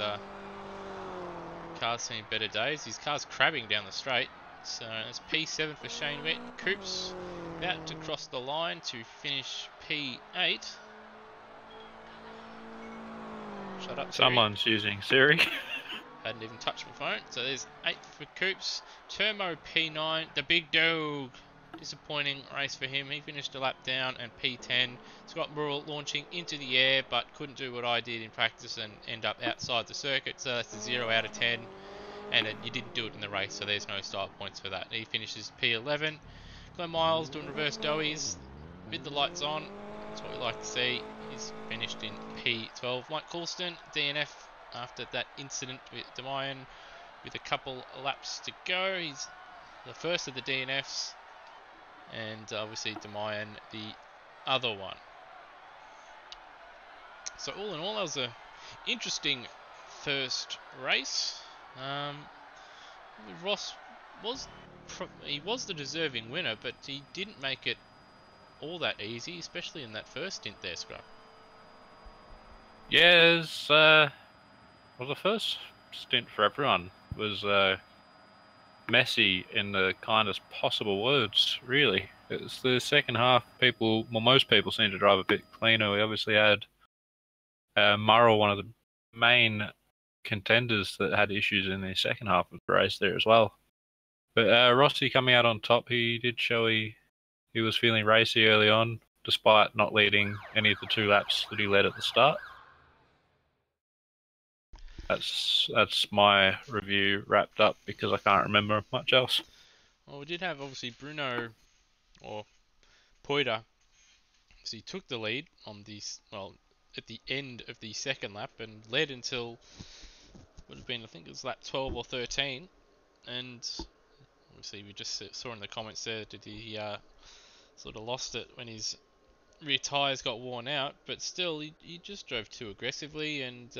car's seen better days. His car's crabbing down the straight. So that's P7 for Shane Witt. Coops about to cross the line to finish P8. Shut up, Siri. Someone's using Siri. Hadn't even touched my phone. So there's 8 for Coops. Turmo P9. The big dog. Disappointing race for him. He finished a lap down, and P10. Scott Burrell launching into the air, but couldn't do what I did in practice and end up outside the circuit. So that's a 0 out of 10. And you didn't do it in the race, so there's no style points for that. He finishes P11. Glenn Miles doing reverse doughies with the lights on. That's what we like to see. He's finished in P12. Mike Coulston, DNF after that incident with Demayan with a couple laps to go. He's the first of the DNFs, and obviously Demayan the other one. So all in all, that was an interesting first race. Ross was the deserving winner, but he didn't make it all that easy, especially in that first stint there, Scrub. Yeah, well, the first stint for everyone was messy in the kindest possible words, really. It's the second half, most people seem to drive a bit cleaner. We obviously had Murrell, one of the main contenders that had issues in the second half of the race there as well. But Rossi coming out on top, he did show he was feeling racy early on, despite not leading any of the 2 laps that he led at the start. That's my review wrapped up, because I can't remember much else. Well, we did have obviously Bruno or Poida. So he took the lead on at the end of the second lap, and led until would have been, I think it was lap 12 or 13, and obviously we just saw in the comments there that he sort of lost it when his rear tyres got worn out, but still he just drove too aggressively, and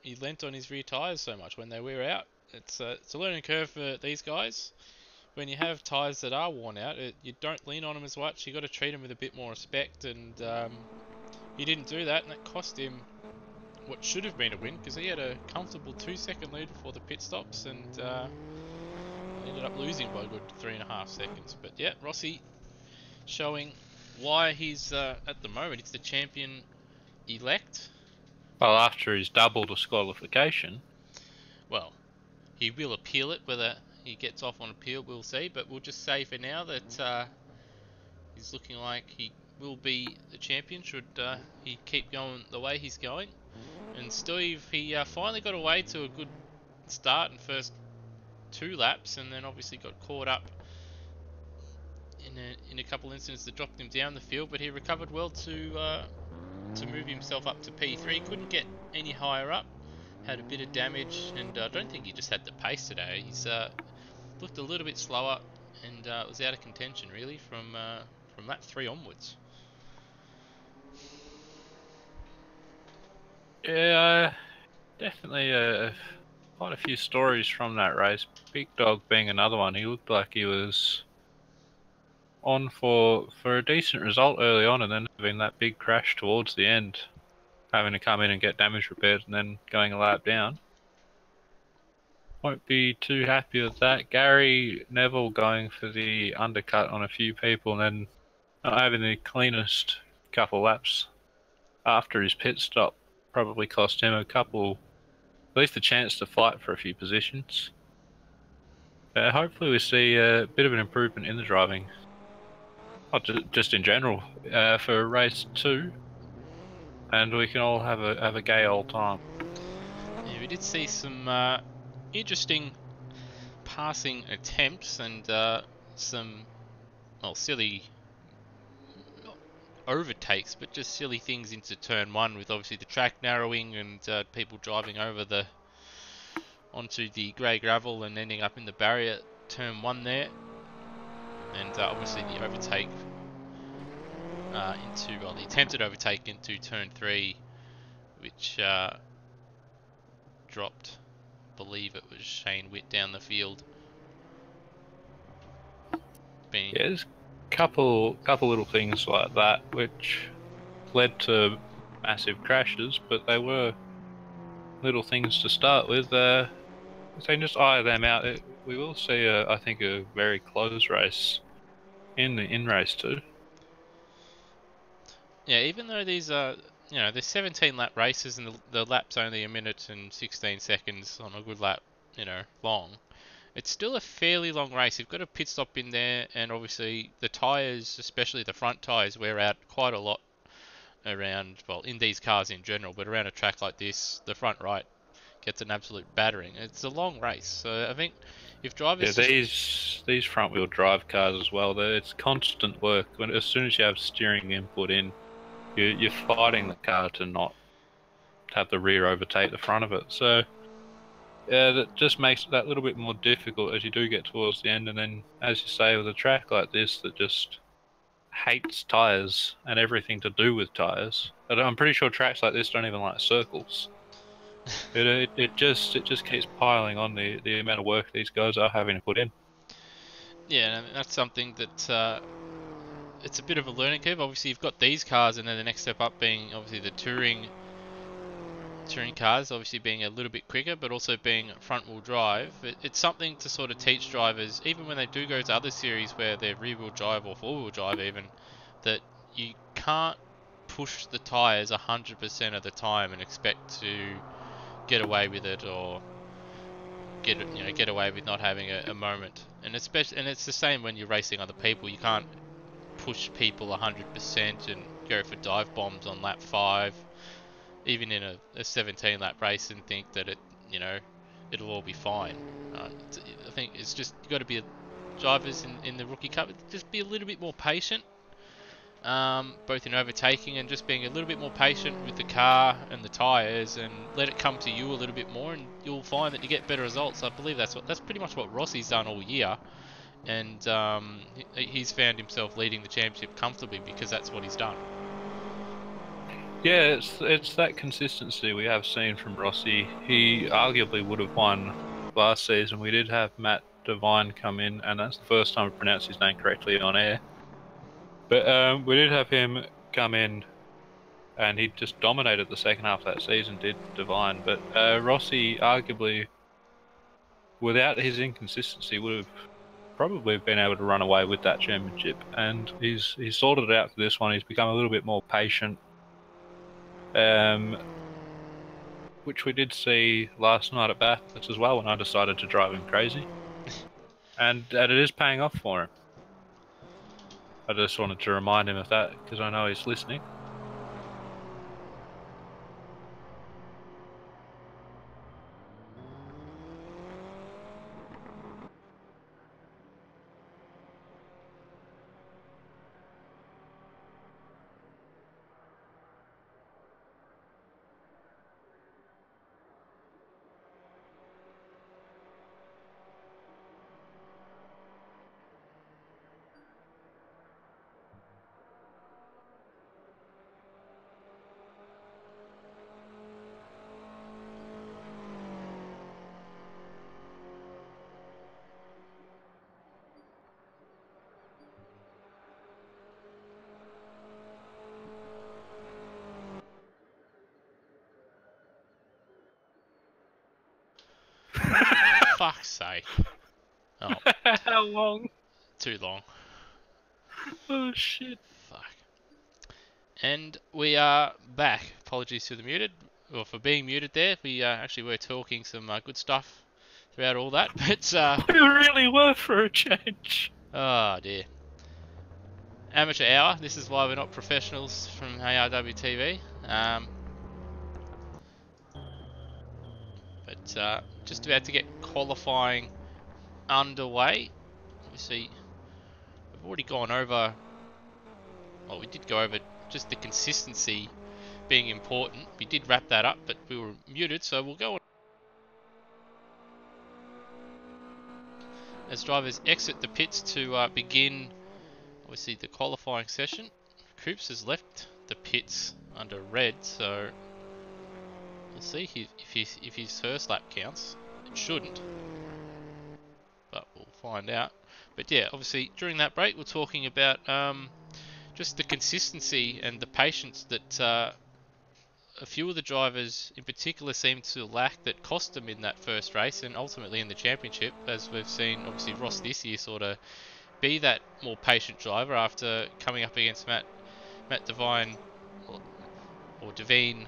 he lent on his rear tyres so much when they wear out. It's a learning curve for these guys. When you have tyres that are worn out, you don't lean on them as much. You got to treat them with a bit more respect, and he didn't do that, and that cost him what should have been a win, because he had a comfortable 2-second lead before the pit stops, and ended up losing by a good 3.5 seconds. But yeah, Rossi showing why he's at the moment he's the champion elect. Well, after his double disqualification. Well, he will appeal it. Whether he gets off on appeal, we'll see. But we'll just say for now that he's looking like he will be the champion should he keep going the way he's going. And Steve, he finally got away to a good start in first 2 laps, and then obviously got caught up in a couple incidents that dropped him down the field. But he recovered well to move himself up to P3. Couldn't get any higher up. Had a bit of damage, and I don't think he just had the pace today. He's the looked a little bit slower and was out of contention really from lap 3 onwards. Yeah, definitely quite a few stories from that race. Big Dog being another one. He looked like he was on for a decent result early on, and then having that big crash towards the end, having to come in and get damage repaired, and then going a lap down. Won't be too happy with that. Gary Neville going for the undercut on a few people, and then not having the cleanest couple laps after his pit stop probably cost him a couple, at least a chance to fight for a few positions. Hopefully we see a bit of an improvement in the driving, not just in general, for race 2, and we can all have a gay old time. Yeah, we did see some interesting passing attempts and some, well, silly, not overtakes, but just silly things into turn 1 with obviously the track narrowing and people driving over onto the grey gravel and ending up in the barrier turn 1 there. And obviously the overtake the attempted overtake into turn 3, which dropped, I believe it was Shane Witt down the field. Yeah, there's couple little things like that which led to massive crashes, but they were little things to start with. If they can just eye them out, we will see, I think, a very close race in race 2. Yeah, even though these are, they're 17 lap races and the lap's only a minute and 16 seconds on a good lap, long. It's still a fairly long race. You've got a pit stop in there, and obviously the tyres, especially the front tyres, wear out quite a lot around, well, in these cars in general, but around a track like this, the front right gets an absolute battering. It's a long race, so I think if Yeah, drivers just these front wheel drive cars as well. It's constant work. As soon as you have steering input in, you're fighting the car to not have the rear overtake the front of it. So yeah, that just makes it that little bit more difficult as you do get towards the end. And then, as you say, with a track like this that just hates tyres and everything to do with tyres. I'm pretty sure tracks like this don't even like circles. It just keeps piling on the amount of work these guys are having to put in. yeah, and that's something that it's a bit of a learning curve. Obviously, you've got these cars, and then the next step up being obviously the touring cars, obviously being a little bit quicker, but also being front wheel drive. It's something to sort of teach drivers, even when they do go to other series where they're rear wheel drive or four wheel drive, even that you can't push the tires 100% of the time and expect to get away with it or get away with not having a moment. And it's the same when you're racing other people. You can't push people 100% and go for dive bombs on lap 5, even in a 17 lap race, and think that it'll all be fine. I think it's just you got to be drivers in the rookie cup. Just be a little bit more patient, both in overtaking and just being a little bit more patient with the car and the tires, and let it come to you a little bit more, and you'll find that you get better results. I believe that's pretty much what Rossi's done all year, and he's found himself leading the championship comfortably because that's what he's done. Yeah, it's that consistency we have seen from Rossi. He arguably would have won last season. We did have Matt Devine come in, and that's the first time I pronounced his name correctly on air. But we did have him come in, and he just dominated the second half of that season, did Devine. But Rossi, arguably, without his inconsistency, would have probably been able to run away with that championship. And he's sorted it out for this one. He's become a little bit more patient. Which we did see last night at Bathurst as well when I decided to drive him crazy. And it is paying off for him. I just wanted to remind him of that because I know he's listening. fuck's sake. Oh, How long? too long. Oh shit. Fuck. And we are back. Apologies to the muted, or for being muted there. We actually were talking some good stuff throughout all that, but We really were for a change. oh dear. Amateur hour. This is why we're not professionals from ARW TV. But just about to get qualifying underway. Obviously, we've already gone over. Well, we did go over just the consistency being important. We did wrap that up, but we were muted, so we'll go on. As drivers exit the pits to begin, obviously, the qualifying session. Coops has left the pits under red, so we'll see if his first lap counts. It shouldn't, but we'll find out. But yeah, obviously, during that break, we're talking about just the consistency and the patience that a few of the drivers in particular seem to lack, that cost them in that first race and ultimately in the championship, as we've seen obviously Ross this year sort of be that more patient driver after coming up against Matt Devine or Devine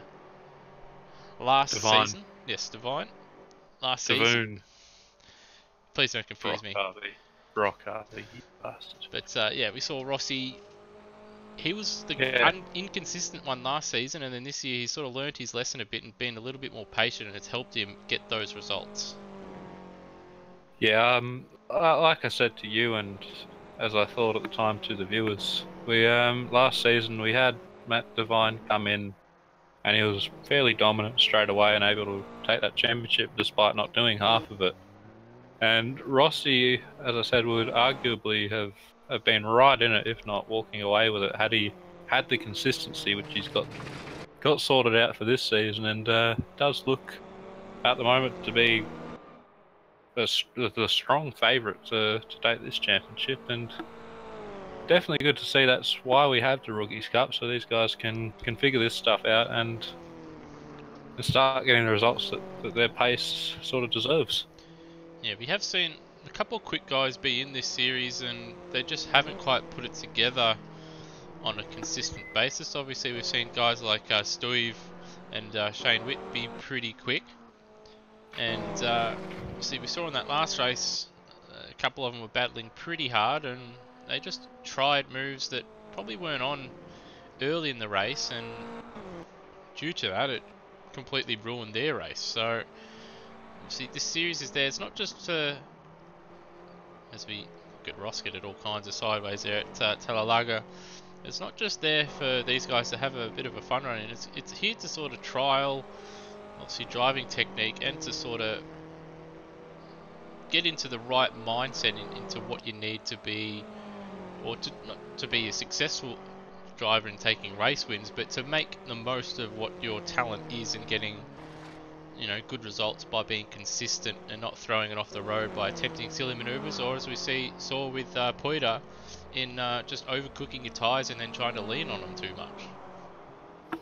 last Devine. season. Yes, Devine last season. Devoon. Please don't confuse me. Brock Harvey, you bastard. But yeah, we saw Rossi. He was the inconsistent one last season, and then this year he sort of learnt his lesson a bit and been a little bit more patient, and it's helped him get those results. Yeah, like I said to you, and as I thought at the time to the viewers, we last season we had Matt Devine come in, and he was fairly dominant straight away and able to take that championship despite not doing half of it. And Rossi, as I said, would arguably have been right in it, if not walking away with it, had he had the consistency which he's got sorted out for this season, and does look at the moment to be the strong favourite to take this championship. And definitely good to see. That's why we have the Rookies Cup, so these guys can figure this stuff out and start getting the results that their pace sort of deserves. Yeah, we have seen a couple of quick guys be in this series, and they just haven't quite put it together on a consistent basis. Obviously, we've seen guys like Stuyve and Shane Witt be pretty quick. And see, we saw in that last race, a couple of them were battling pretty hard, and they just tried moves that probably weren't on early in the race, and due to that, it completely ruined their race. So, see, this series is there. It's not just to, as we look at Rosket at all kinds of sideways there at Talalaga, it's not just there for these guys to have a bit of a fun run in. It's here to sort of trial, obviously, driving technique, and to sort of get into the right mindset into what you need to be, or to not to be a successful driver in taking race wins, but to make the most of what your talent is and getting, you know, good results by being consistent and not throwing it off the road by attempting silly maneuvers, or as we saw with Poida, in just overcooking your tyres and then trying to lean on them too much.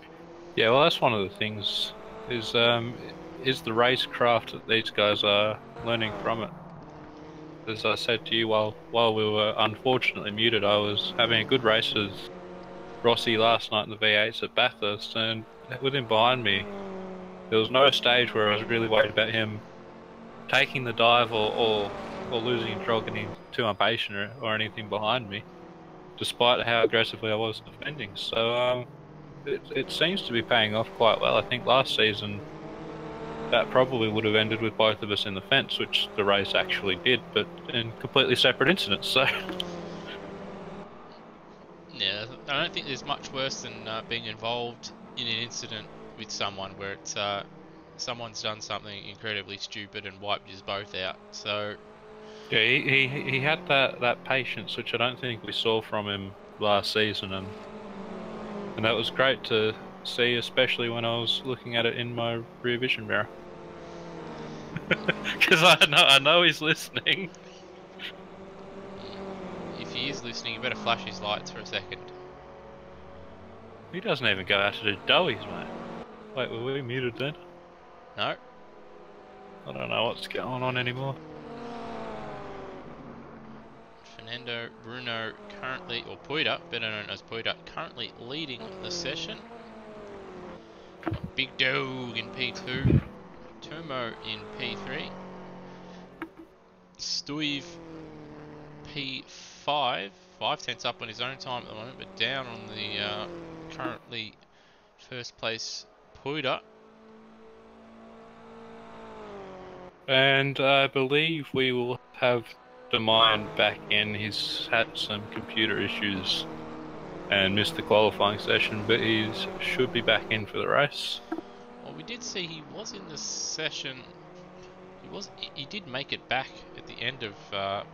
Yeah, well, that's one of the things is the racecraft that these guys are learning from it. As I said to you while we were unfortunately muted, I was having a good race with Rossi last night in the V8s at Bathurst, and with him behind me, there was no stage where I was really worried about him taking the dive or losing control, getting too impatient or anything behind me, despite how aggressively I was defending. So it seems to be paying off quite well. I think last season that probably would have ended with both of us in the fence, which the race actually did, but in completely separate incidents. So Yeah, I don't think there's much worse than being involved in an incident with someone where it's someone's done something incredibly stupid and wiped us both out. So yeah, he had that patience, which I don't think we saw from him last season, and that was great to see, especially when I was looking at it in my rear vision mirror. Because I know he's listening. if he is listening, you better flash his lights for a second. He doesn't even go out to do doughies, mate. Wait, were we muted then? No? I don't know what's going on anymore. Bruno currently, or Puida, better known as Puida, currently leading the session. Got Big Dog in P2, Turmo in P3, Stuive P5, 5/10 up on his own time at the moment, but down on the currently first place Puida. And I believe we will have the mine back in. He's had some computer issues and missed the qualifying session, but he should be back in for the race. Well, we did see he was in the session. He did make it back at the end of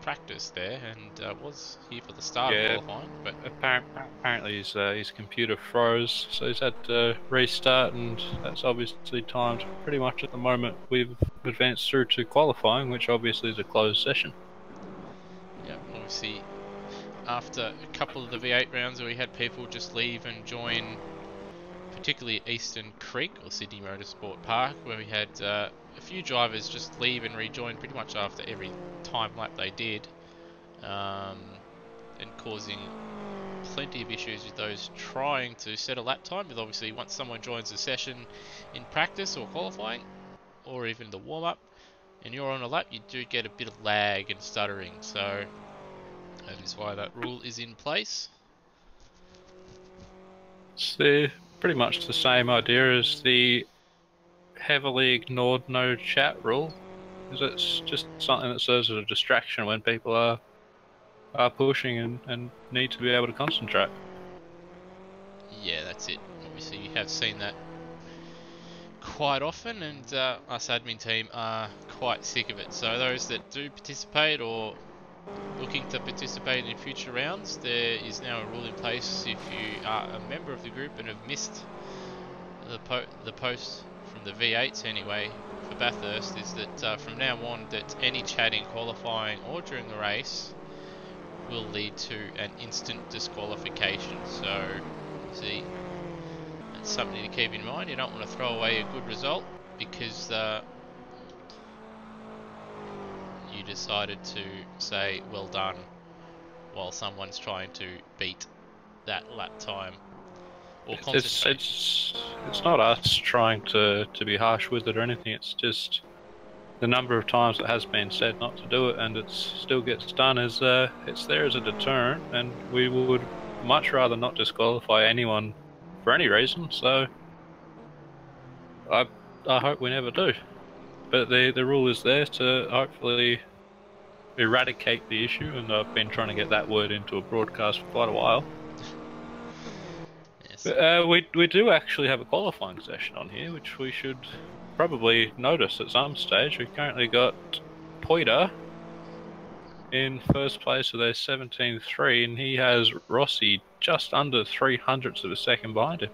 practice there, and was here for the start of Yeah, qualifying. But apparently his computer froze, so he's had to restart, and that's obviously timed pretty much at the moment we've advanced through to qualifying, which obviously is a closed session. yeah, obviously after a couple of the V8 rounds where we had people just leave and join, particularly at Eastern Creek or Sydney Motorsport Park, where we had a few drivers just leave and rejoin pretty much after every time lap they did, and causing plenty of issues with those trying to set a lap time. With obviously once someone joins the session in practice or qualifying, or even the warm-up, and you're on a lap, you do get a bit of lag and stuttering. So that is why that rule is in place. It's pretty much the same idea as the heavily ignored no chat rule, because it's just something that serves as a distraction when people are pushing and need to be able to concentrate. Yeah, that's it. Obviously, you have seen that quite often, and us admin team are quite sick of it. So those that do participate or looking to participate in future rounds, there is now a rule in place. If you are a member of the group and have missed the post from the V8s anyway for Bathurst, is that from now on that any chatting qualifying or during the race will lead to an instant disqualification. So see, that's something to keep in mind. You don't want to throw away a good result because you decided to say well done while someone's trying to beat that lap time or concentrate. It's not us trying to be harsh with it or anything. It's just the number of times it has been said not to do it, and it still gets done. Is it's there as a deterrent, and we would much rather not disqualify anyone for any reason. So I hope we never do. But the rule is there to hopefully eradicate the issue, and I've been trying to get that word into a broadcast for quite a while. Yes. But, we do actually have a qualifying session on here, which we should probably notice at some stage. We've currently got Poiter in first place with a 17.3, and he has Rossi just under 300ths of a second behind him.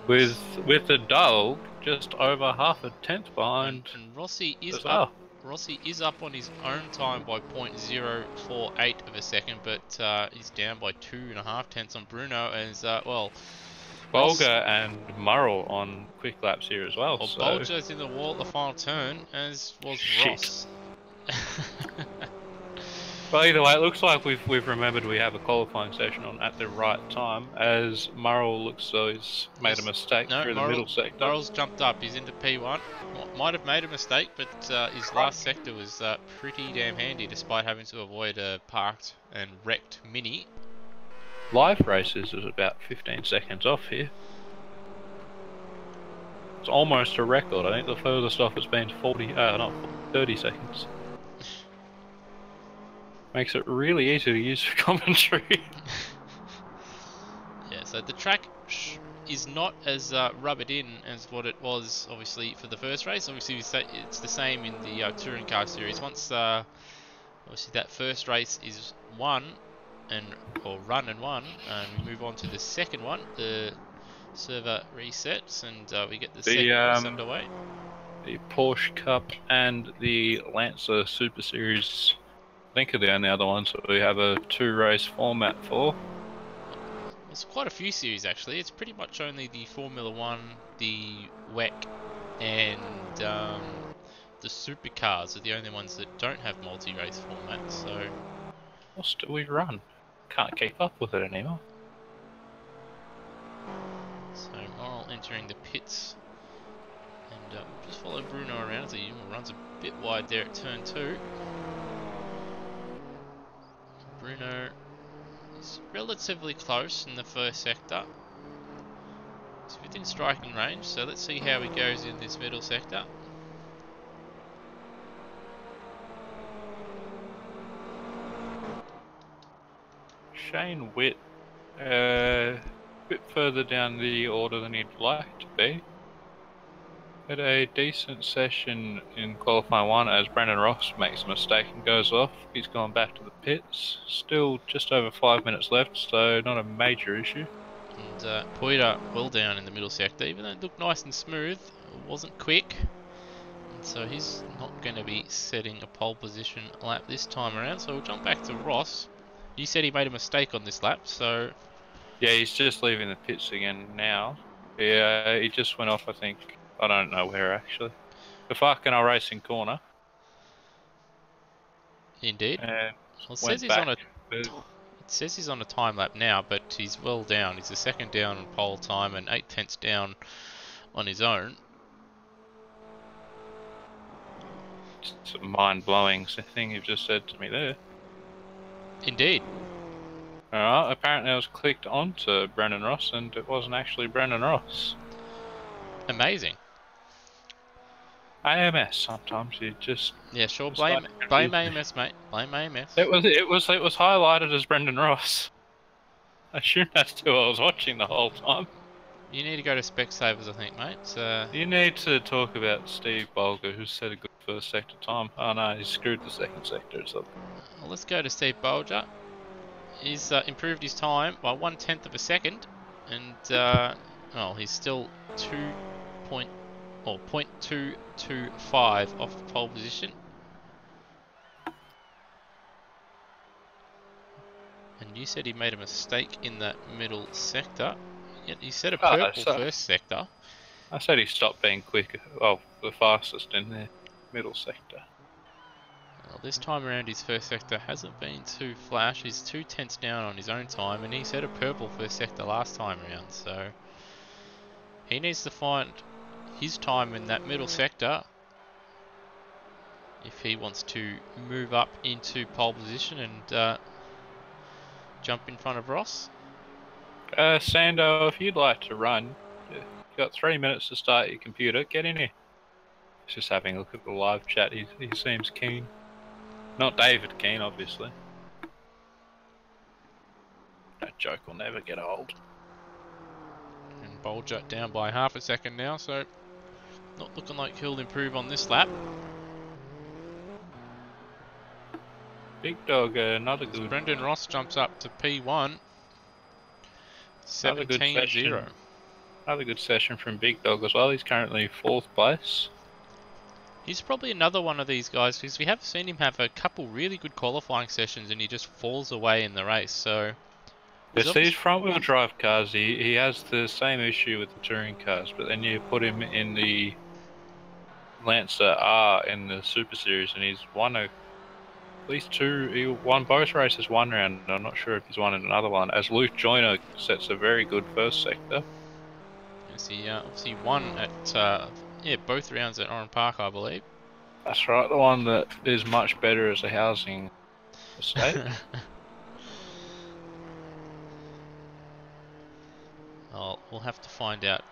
With the dog just over half a tenth behind. And Rossi is as well. up. Rossi is up on his own time by 0.048 of a second, but he's down by 2.5 tenths on Bruno. As well, Bolger and Murrell on quick laps here as well. So. Bolger's in the wall at the final turn, as was Ross. Well, either way, it looks like we've remembered we have a qualifying session on at the right time, as Murrell looks so he's made a mistake through the middle sector. Murrell's jumped up. He's into P1. Might have made a mistake, but his last sector was pretty damn handy, despite having to avoid a parked and wrecked Mini. Live races is about 15 seconds off here. It's almost a record. I think the furthest off has been 30 seconds. Makes it really easy to use for commentary. Yeah, so the track is not as rubbered in as what it was, obviously, for the first race. Obviously, it's the same in the Touring Car Series. Once, obviously, that first race is run and won, and we move on to the second one, the server resets, and we get the second race underway. The Porsche Cup and the Lancer Super Series, I think, are the only other ones that we have a 2-race format for. There's quite a few series actually. It's pretty much only the Formula 1, the WEC, and the supercars are the only ones that don't have multi-race formats. So fast do we run? Can't keep up with it anymore. So Morrill entering the pits, and we'll just follow Bruno around as he runs a bit wide there at turn 2. Bruno is relatively close in the first sector. He's within striking range, so let's see how he goes in this middle sector. Shane Witt, a bit further down the order than he'd like to be. Had a decent session in qualifying 1 as Brendan Ross makes a mistake and goes off. He's gone back to the pits. Still just over 5 minutes left, so not a major issue. And Poiter well down in the middle sector, even though it looked nice and smooth, it wasn't quick. And so he's not going to be setting a pole position lap this time around. So we'll jump back to Ross. He said he made a mistake on this lap, so... Yeah, he's just leaving the pits again now. Yeah, he just went off, I think. I don't know where, actually. The Farkenau Racing corner. Indeed. And Well, it went says he's back. on a... It says he's on a time lap now, but he's well down. He's a second down on pole time and 8/10 down on his own. It's a mind-blowing thing you've just said to me there. Indeed. Alright, apparently I was clicked onto Brendan Ross and it wasn't actually Brendan Ross. Amazing. AMS, sometimes you just... Yeah, sure. It's Blame like AMS, mate. Blame AMS. It was highlighted as Brendan Ross. I assume that's who I was watching the whole time. You need to go to Specsavers, I think, mate. You need to talk about Steve Bolger, who set a good first sector time. Oh no, he screwed the second sector or something. Well, let's go to Steve Bolger. He's improved his time by 1/10 of a second, and well, he's still 0.225 off the pole position. And you said he made a mistake in that middle sector. Yet he said a purple first sector. I said he stopped being quick. Well, the fastest in the middle sector. Well, this time around his first sector hasn't been too flash. He's 2/10 down on his own time, and he set a purple first sector last time around. So he needs to find his time in that middle sector if he wants to move up into pole position and jump in front of Ross. Sando, if you'd like to run, you've got 3 minutes to start your computer. Get in here. He's just having a look at the live chat. He seems keen. Not David keen, obviously. That joke will never get old. And Bolger down by half a second now, so not looking like he'll improve on this lap. Big Dog, another good... Brendan Ross jumps up to P1. 17-0. Another good session from Big Dog as well. He's currently 4th place. He's probably another one of these guys because we have seen him have a couple really good qualifying sessions and he just falls away in the race. So It's these front-wheel drive cars. He has the same issue with the touring cars, but then you put him in the Lancer R in the Super Series, and he's won at least 2. He won both races 1 round. I'm not sure if he's won in another one. As Luke Joyner sets a very good first sector. Yes, he obviously won at both rounds at Oran Park, I believe. That's right, the one that is much better as a housing estate. Well, we'll have to find out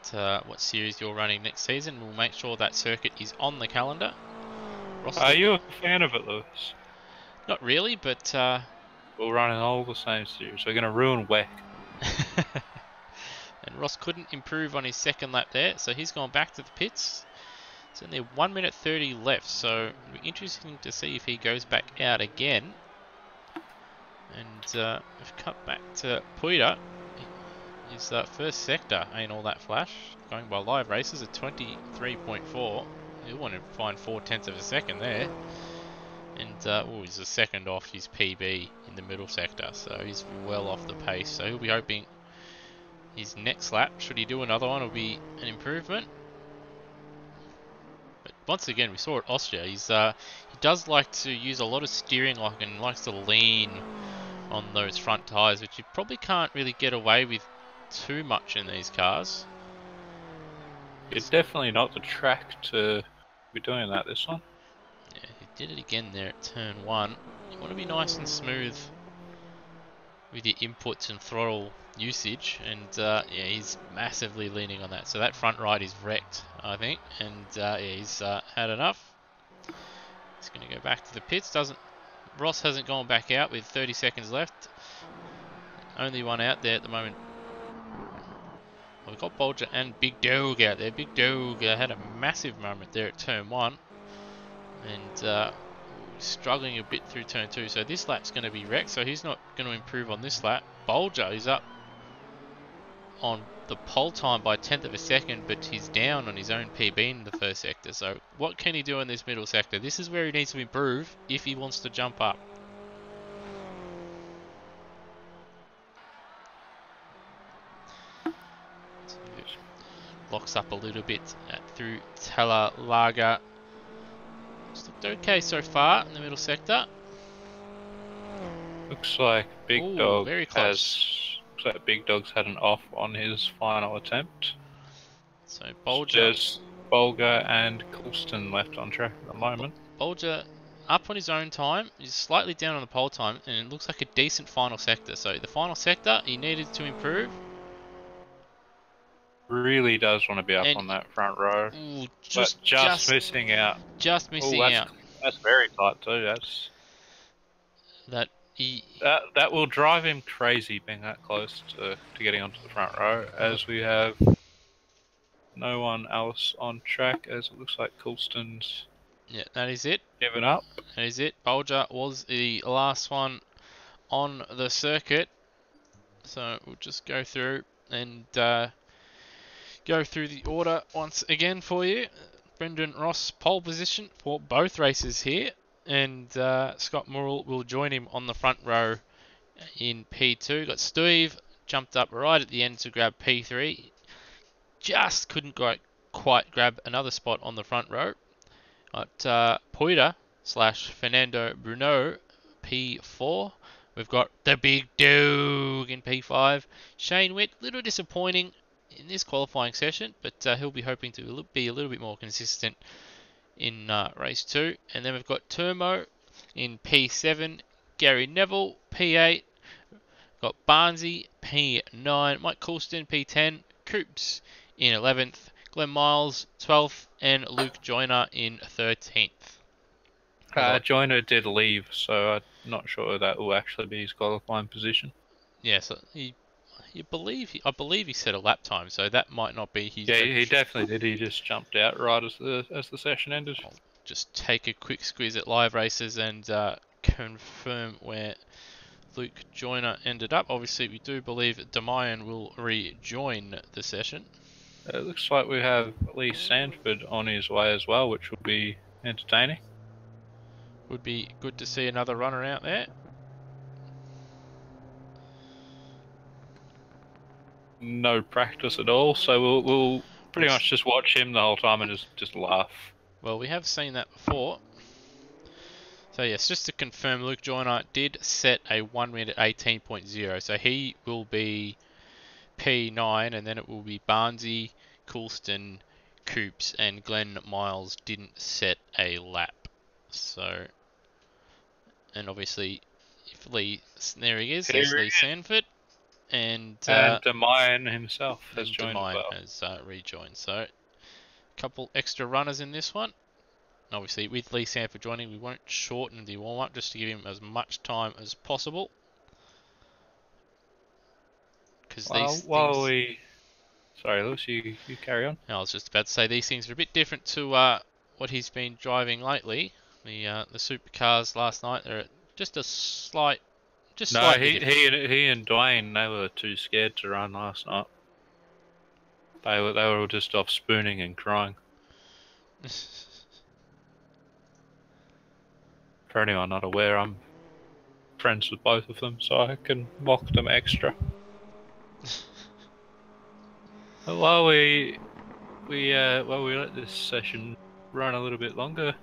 what series you're running next season. We'll make sure that circuit is on the calendar. Ross, Are you a fan of it, Lewis? not really, but We're running all the same series. We're going to ruin WEC. and Ross couldn't improve on his second lap there, so he's gone back to the pits. It's only 1 minute 30 left, so it'll be interesting to see if he goes back out again. And we've cut back to Poiter. His first sector ain't all that flash. Going by live races at 23.4. He'll want to find 4/10 of a second there. And he's a second off his PB in the middle sector, so he's well off the pace. So he'll be hoping his next lap, should he do another one, will be an improvement. But once again, we saw at Austria, he does like to use a lot of steering lock and likes to lean on those front tyres, which you probably can't really get away with too much in these cars. It's definitely not the track to be doing that this one. Yeah, he did it again there at turn 1. You want to be nice and smooth with your inputs and throttle usage, and yeah, he's massively leaning on that. So that front right is wrecked, I think, and yeah, he's had enough. He's going to go back to the pits. Ross hasn't gone back out with 30 seconds left. Only one out there at the moment. Well, we've got Bolger and Big Dog out there. Big Dog had a massive moment there at turn 1, and struggling a bit through turn 2. So this lap's going to be wrecked, so he's not going to improve on this lap. Bolger is up on the pole time by 1/10 of a second, but he's down on his own PB in the first sector. So what can he do in this middle sector? This is where he needs to improve if he wants to jump up. Locks up a little bit through Talalaga. It's looked okay so far in the middle sector. Looks like Ooh, very close. Looks like Big Dog's had an off on his final attempt. So Bolger, just Bolger and Colston left on track at the moment. Bolger up on his own time. He's slightly down on the pole time, and it looks like a decent final sector. So the final sector, he needed to improve. Really does want to be up on that front row. Ooh, just missing out. Just missing out. That's very tight too. That will drive him crazy being that close to getting onto the front row, as we have no one else on track, as it looks like Colston's that is it. Given up. That is it. Bolger was the last one on the circuit. So we'll just go through and go through the order once again for you. Brendan Ross pole position for both races here, and Scott Murrell will join him on the front row in P2. Got Steve jumped up right at the end to grab P3. Just couldn't quite grab another spot on the front row. Got Poida / Fernando Bruno P4. We've got the Big Dog in P5. Shane Witt, little disappointing in this qualifying session, but he'll be hoping to be a little bit more consistent in race 2. And then we've got Turmo in P7, Gary Neville P8, got Barnsey P9, Mike Coulston P10, Coops in 11th, Glenn Miles 12th, and Luke Joyner in 13th. Joyner did leave, so I'm not sure that will actually be his qualifying position. Yeah, so I believe he set a lap time, so that might not be his. Yeah, he definitely did. He just jumped out right as the session ended. I'll just take a quick squeeze at Live Races and confirm where Luke Joyner ended up. Obviously, we do believe Demayan will rejoin the session. It looks like we have Lee Sanford on his way as well, which will be entertaining. Would be good to see another runner out there. No practice at all, so we'll pretty much just watch him the whole time and just laugh. Well, we have seen that before. So yes, just to confirm, Luke Joyner did set a 1 minute 18.0, so he will be P9, and then it will be Barnsey, Coulston, Coops, and Glenn Miles didn't set a lap. So, and obviously, if Lee, there he is, there's Lee Sanford. And Demayan himself has joined as well. Has rejoined. So, a couple extra runners in this one. Obviously, with Lee Sanford joining, we won't shorten the warm-up just to give him as much time as possible. Because Sorry, Lewis, you carry on. I was just about to say these things are a bit different to what he's been driving lately. The supercars last night, they're just a slight. No, he and Dwayne, they were too scared to run last night. They were all just off spooning and crying. For anyone not aware, I'm friends with both of them, so I can mock them extra. While we let this session run a little bit longer,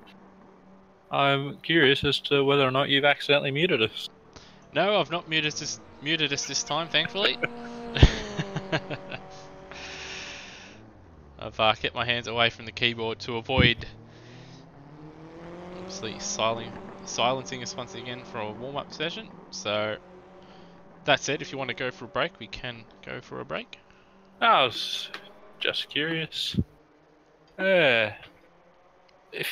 I'm curious as to whether or not you've accidentally muted us. No, I've not muted us this time, thankfully. I've kept my hands away from the keyboard to avoid, obviously, silencing us once again for a warm-up session. So, that said, if you want to go for a break, we can go for a break. I was just curious. If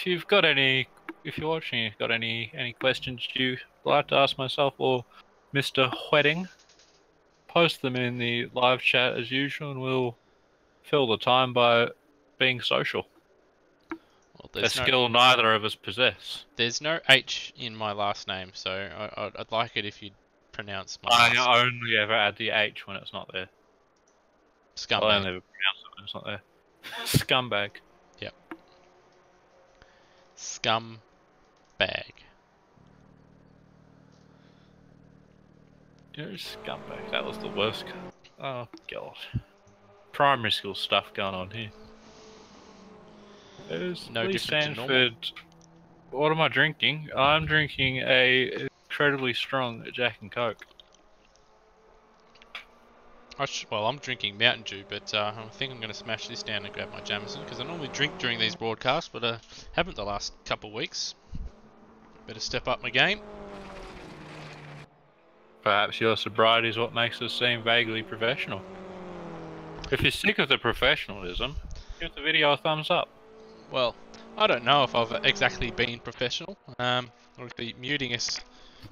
you've got any, if you're watching, you've got any questions you'd like to ask myself or Mr. Wedding, post them in the live chat as usual, and we'll fill the time by being social. Well, A skill neither of us possess. There's no H in my last name, so I'd like it if you'd pronounce my I last only ever add the H when it's not there. I scumbag. only ever pronounce it when it's not there. Scumbag. Yep. Scumbag. You're a scumbag. That was the worst. Oh, God. Primary school stuff going on here. There's No Lee different to normal. Sanford. What am I drinking? I'm drinking a incredibly strong Jack and Coke. Well, I'm drinking Mountain Dew, but I think I'm going to smash this down and grab my Jameson, because I normally drink during these broadcasts, but haven't the last couple of weeks. Better step up my game. Perhaps your sobriety is what makes us seem vaguely professional. If you're sick of the professionalism, give the video a thumbs up. Well, I don't know if I've exactly been professional. Obviously, muting us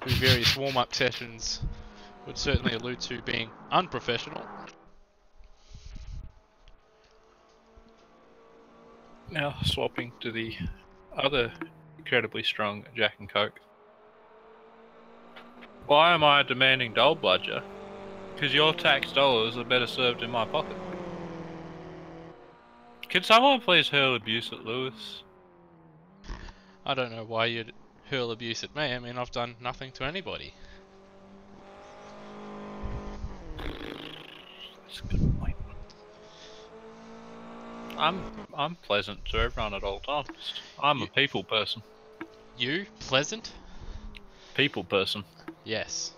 through various warm-up sessions would certainly allude to being unprofessional. Now swapping to the other incredibly strong Jack and Coke. Why am I demanding dole bludger? Because your tax dollars are better served in my pocket. Can someone please hurl abuse at Lewis? I don't know why you'd hurl abuse at me. I mean, I've done nothing to anybody. That's a good point. I'm pleasant to everyone at all times. I'm a people person. You? Pleasant? People person. Yes.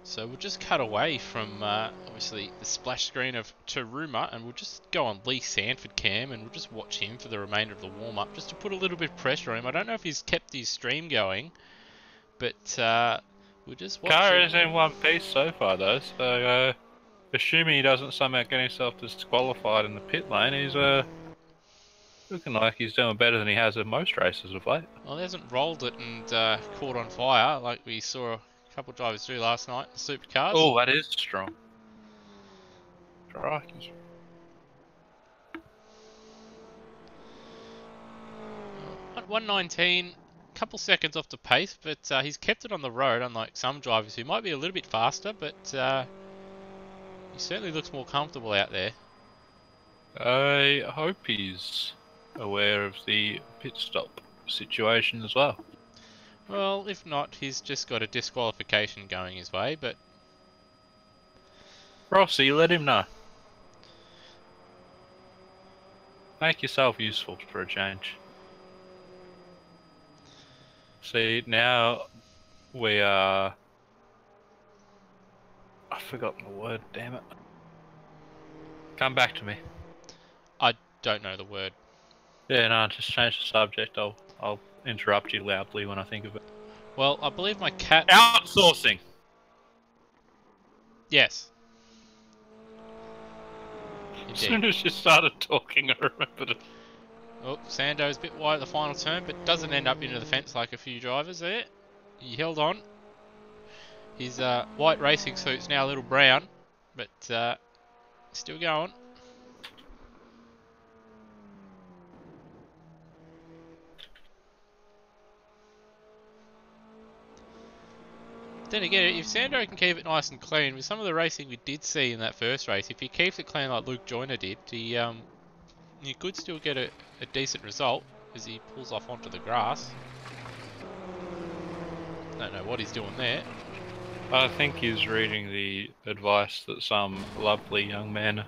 So we'll just cut away from, obviously, the splash screen of Taruma, and we'll just go on Lee Sanford cam, and we'll just watch him for the remainder of the warm-up, just to put a little bit of pressure on him. I don't know if he's kept his stream going, but we'll just watch Car him. is in one piece so far, though, so assuming he doesn't somehow get himself disqualified in the pit lane, he's looking like he's doing better than he has in most races of late. Well, he hasn't rolled it and caught on fire like we saw a couple of drivers do last night in the supercars. Oh, that is strong. Crikey. At 119, couple seconds off the pace, but he's kept it on the road, unlike some drivers who might be a little bit faster, but he certainly looks more comfortable out there. I hope he's aware of the pit stop situation as well. Well, if not, he's just got a disqualification going his way, but... Rossi, let him know. Make yourself useful for a change. See, now we are... I've forgotten the word, damn it. Come back to me. I don't know the word. Yeah, no, just change the subject. I'll interrupt you loudly when I think of it. Well, I believe my cat... Outsourcing! Yes. As soon as you started talking, I remembered it. Oh, Sando's a bit wide at the final turn, but doesn't end up into the fence like a few drivers there. He held on. His white racing suit's now a little brown, but still going. Then again, if Sando can keep it nice and clean, with some of the racing we did see in that first race, if he keeps it clean like Luke Joyner did, he could still get a decent result as he pulls off onto the grass. Don't know what he's doing there. I think he's reading the advice that some lovely young man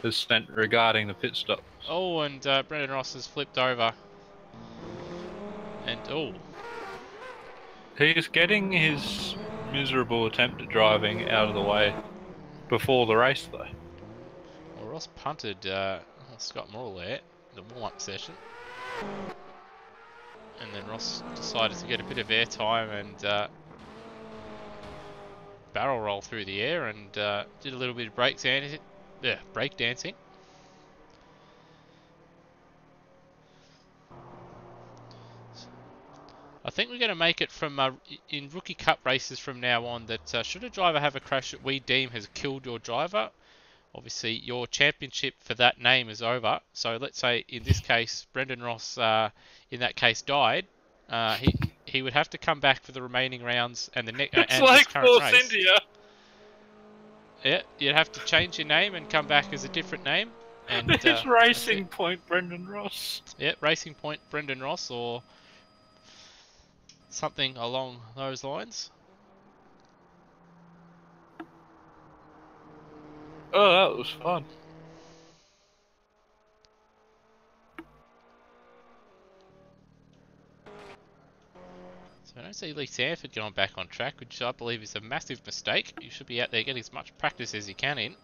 has sent regarding the pit stop. Oh, and Brendan Ross has flipped over. And, oh. He's getting his miserable attempt at driving out of the way before the race, though. Well, Ross punted Scott Morrill there, the warm-up session. And then Ross decided to get a bit of air time and barrel roll through the air and did a little bit of break dancing. I think we're going to make it from in Rookie Cup races from now on that should a driver have a crash that we deem has killed your driver, obviously your championship for that name is over. So let's say in this case Brendan Ross in that case died. He would have to come back for the remaining rounds and It's and like this current Force race. India. Yeah, you'd have to change your name and come back as a different name. And It's Racing Point Brendan Ross. Yeah, Racing Point Brendan Ross or something along those lines. Oh, that was fun. So I don't see Lee Sanford going back on track, which I believe is a massive mistake. You should be out there getting as much practice as you can in.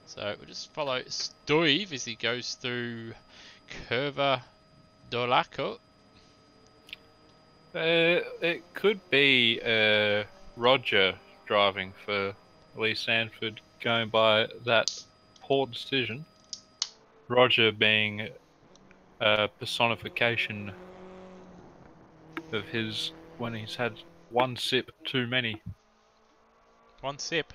So we'll just follow Steve as he goes through Curva Dolaco. It could be Roger driving for Lee Sanford, going by that poor decision. Roger being a personification of his when he's had one sip too many. One sip.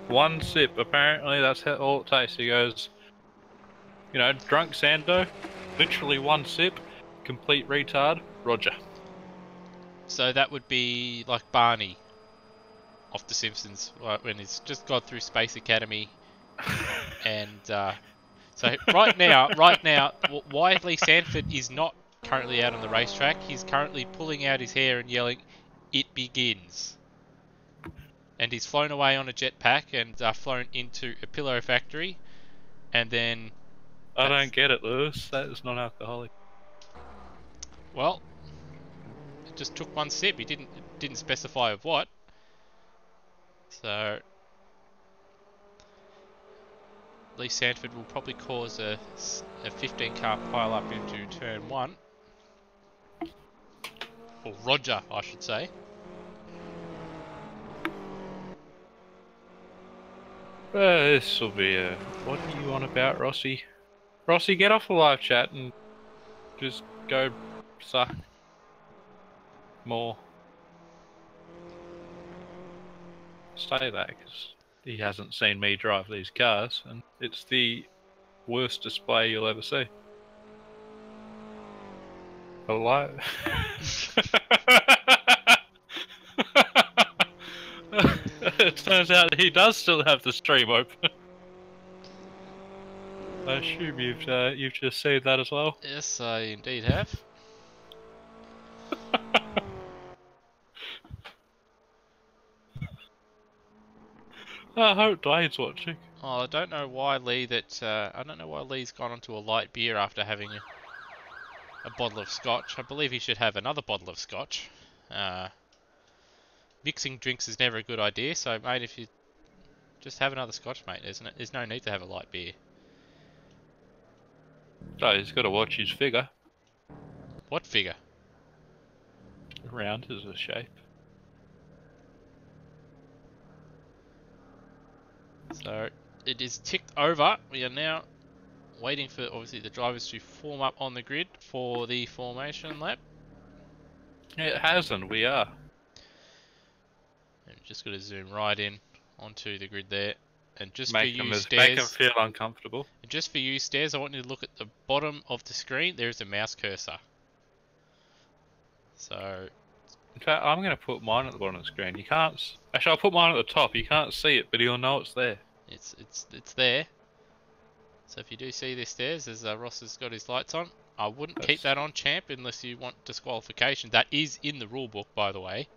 One sip, apparently that's all it tastes. He goes, you know, drunk Sando, literally one sip, complete retard, Roger. So that would be like Barney off The Simpsons, when he's just gone through Space Academy. And so right now, why Lee Sanford is not currently out on the racetrack, he's currently pulling out his hair and yelling, "It begins." And he's flown away on a jetpack and flown into a pillow factory, and then... I don't get it, Lewis. That is not alcoholic. Well, it just took one sip. He didn't specify of what. So Lee Sanford will probably cause a 15-car pile-up into turn 1. Or Roger, I should say. This will be a... What are you on about, Rossi? Rossi, get off the live chat and just go suck more. Say that, because he hasn't seen me drive these cars, and it's the worst display you'll ever see. Hello? It turns out that he does still have the stream open. I assume you've just seen that as well. Yes, I indeed have. I hope Dwayne's watching. Oh, I don't know why I don't know why Lee's gone onto a light beer after having a bottle of scotch. I believe he should have another bottle of scotch. Mixing drinks is never a good idea, so mate, if you just have another scotch, mate, there's no need to have a light beer. So he's got to watch his figure. What figure? Round is a shape. So it is ticked over. We are now waiting for obviously the drivers to form up on the grid for the formation lap. It hasn't, we are. And just got to zoom right in onto the grid there. And just Make for you them Stairs, feel uncomfortable. and just for you Stairs, I want you to look at the bottom of the screen. There is a mouse cursor. So In fact, I'm going to put mine at the bottom of the screen. You can't... Actually, I'll put mine at the top. You can't see it, but you'll know it's there. it's there. So if you do see this Stairs, as Ross has got his lights on, I wouldn't keep that on champ unless you want disqualification. That is in the rule book, by the way.